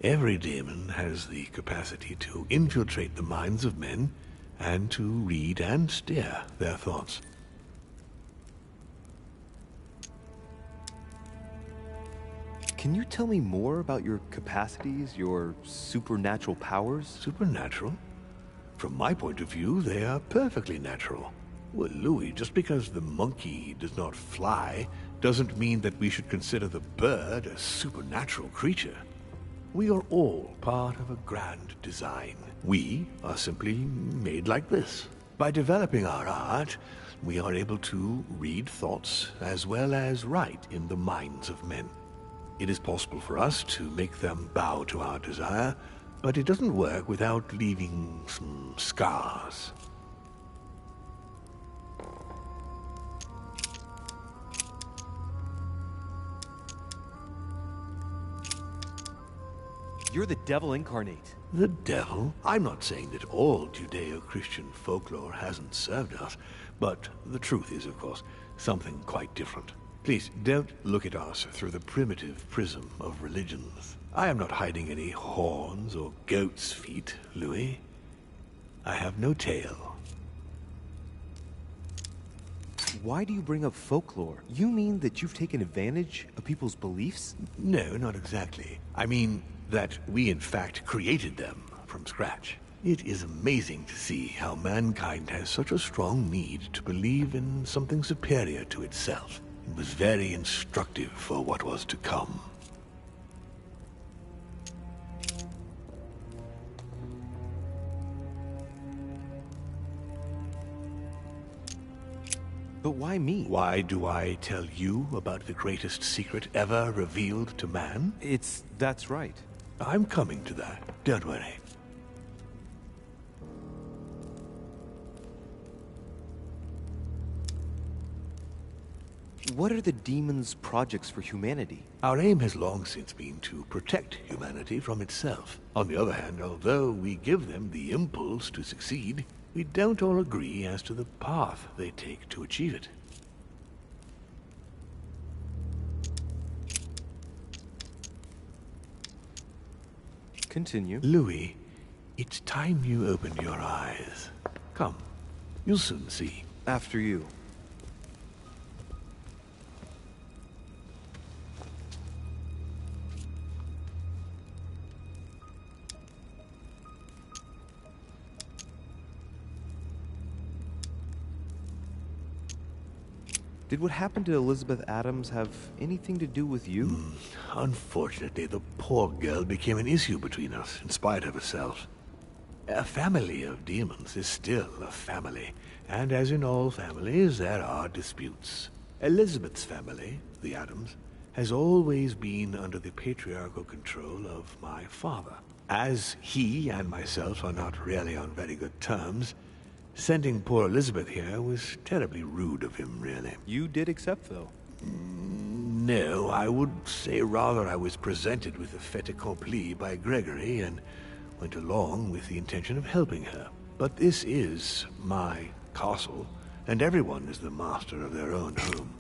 [SPEAKER 8] Every demon has the capacity to infiltrate the minds of men and to read and steer their thoughts.
[SPEAKER 2] Can you tell me more about your capacities, your supernatural powers?
[SPEAKER 8] Supernatural? From my point of view, they are perfectly natural. Well, Louis, just because the monkey does not fly doesn't mean that we should consider the bird a supernatural creature. We are all part of a grand design. We are simply made like this. By developing our art, we are able to read thoughts as well as write in the minds of men. It is possible for us to make them bow to our desire, but it doesn't work without leaving some scars.
[SPEAKER 2] You're the devil incarnate.
[SPEAKER 8] The devil? I'm not saying that all Judeo-Christian folklore hasn't served us, but the truth is, of course, something quite different. Please, don't look at us through the primitive prism of religions. I am not hiding any horns or goat's feet, Louis. I have no tail.
[SPEAKER 2] Why do you bring up folklore? You mean that you've taken advantage of people's beliefs?
[SPEAKER 8] No, not exactly. I mean that we in fact created them from scratch. It is amazing to see how mankind has such a strong need to believe in something superior to itself. It was very instructive for what was to come.
[SPEAKER 2] But why me?
[SPEAKER 8] Why do I tell you about the greatest secret ever revealed to man?
[SPEAKER 2] That's right.
[SPEAKER 8] I'm coming to that. Don't worry.
[SPEAKER 2] what are the demons' projects for humanity?
[SPEAKER 8] Our aim has long since been to protect humanity from itself. On the other hand, although we give them the impulse to succeed, we don't all agree as to the path they take to achieve it.
[SPEAKER 2] Continue.
[SPEAKER 8] Louis, it's time you opened your eyes. Come, you'll soon see.
[SPEAKER 2] After you. Did what happened to Elizabeth Adams have anything to do with you?
[SPEAKER 8] Unfortunately, the poor girl became an issue between us, in spite of herself. A family of demons is still a family, and as in all families, there are disputes. Elizabeth's family, the Adams, has always been under the patriarchal control of my father. As he and myself are not really on very good terms, sending poor Elizabeth here was terribly rude of him, really.
[SPEAKER 2] You did accept, though.
[SPEAKER 8] No, I would say rather I was presented with a fait accompli by Gregory and went along with the intention of helping her. But this is my castle, and everyone is the master of their own home.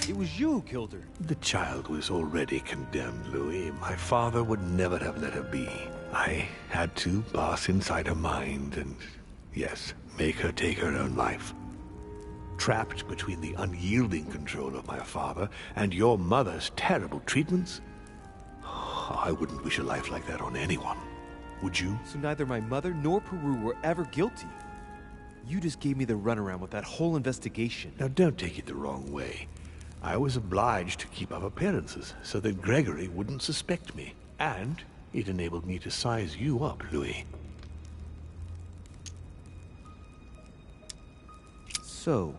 [SPEAKER 2] It was you who killed her.
[SPEAKER 8] The child was already condemned, Louis. My father would never have let her be. I had to pass inside her mind and, yes, make her take her own life. Trapped between the unyielding control of my father and your mother's terrible treatments, I wouldn't wish a life like that on anyone. Would you?
[SPEAKER 2] So neither my mother nor Peru were ever guilty. You just gave me the runaround with that whole investigation.
[SPEAKER 8] Now don't take it the wrong way. I was obliged to keep up appearances so that Gregory wouldn't suspect me. And it enabled me to size you up, Louis.
[SPEAKER 2] So,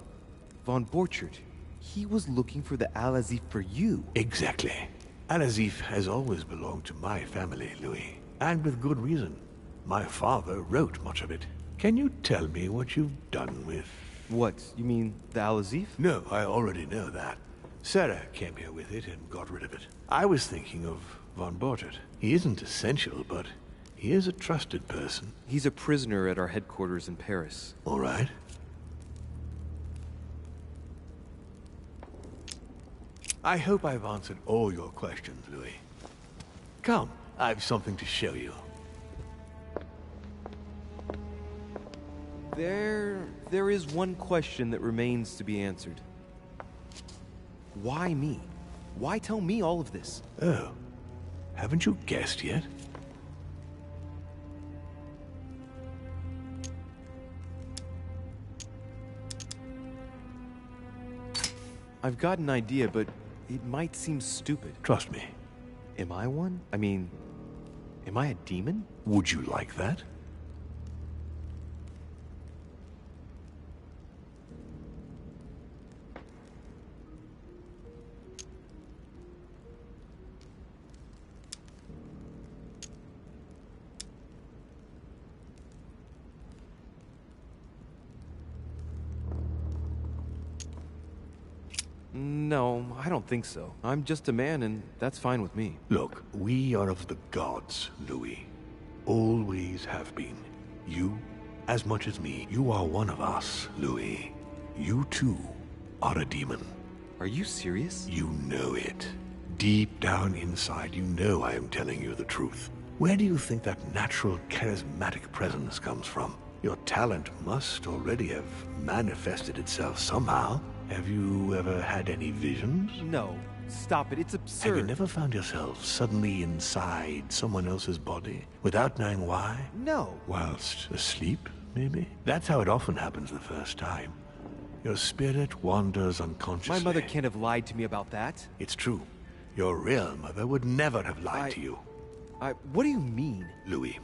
[SPEAKER 2] Von Borchert, he was looking for the Al-Azif for you.
[SPEAKER 8] Exactly. Al-Azif has always belonged to my family, Louis. And with good reason. My father wrote much of it. Can you tell me what you've done with...
[SPEAKER 2] What? You mean the Al-Azif?
[SPEAKER 8] No, I already know that. Sarah came here with it and got rid of it. I was thinking of Von Borchert. He isn't essential, but he is a trusted person.
[SPEAKER 2] He's a prisoner at our headquarters in Paris.
[SPEAKER 8] All right. I hope I've answered all your questions, Louis. Come, I've something to show you.
[SPEAKER 2] There is one question that remains to be answered. Why me? Why tell me all of this?
[SPEAKER 8] Oh, haven't you guessed yet?
[SPEAKER 2] I've got an idea, but it might seem stupid.
[SPEAKER 8] Trust me.
[SPEAKER 2] Am I one? I mean, am I a demon?
[SPEAKER 8] Would you like that?
[SPEAKER 2] No, I don't think so. I'm just a man, and that's fine with me.
[SPEAKER 8] Look, we are of the gods, Louis. Always have been. You, as much as me, you are one of us, Louis. You too are a demon.
[SPEAKER 2] Are you serious?
[SPEAKER 8] You know it. Deep down inside, you know I am telling you the truth. Where do you think that natural, charismatic presence comes from? Your talent must already have manifested itself somehow. Have you ever had any visions?
[SPEAKER 2] No. Stop it. It's absurd.
[SPEAKER 8] Have you never found yourself suddenly inside someone else's body without knowing why?
[SPEAKER 2] No.
[SPEAKER 8] Whilst asleep, maybe? That's how it often happens the first time. Your spirit wanders unconsciously.
[SPEAKER 2] My mother can't have lied to me about that.
[SPEAKER 8] It's true. Your real mother would never have lied to you.
[SPEAKER 2] What do you mean?
[SPEAKER 8] Louis,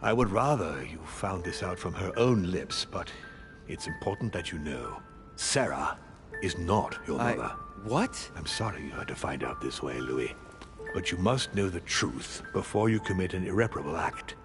[SPEAKER 8] I would rather you found this out from her own lips, but it's important that you know. Sarah is not your mother.
[SPEAKER 2] What?
[SPEAKER 8] I'm sorry you had to find out this way, Louis. But you must know the truth before you commit an irreparable act.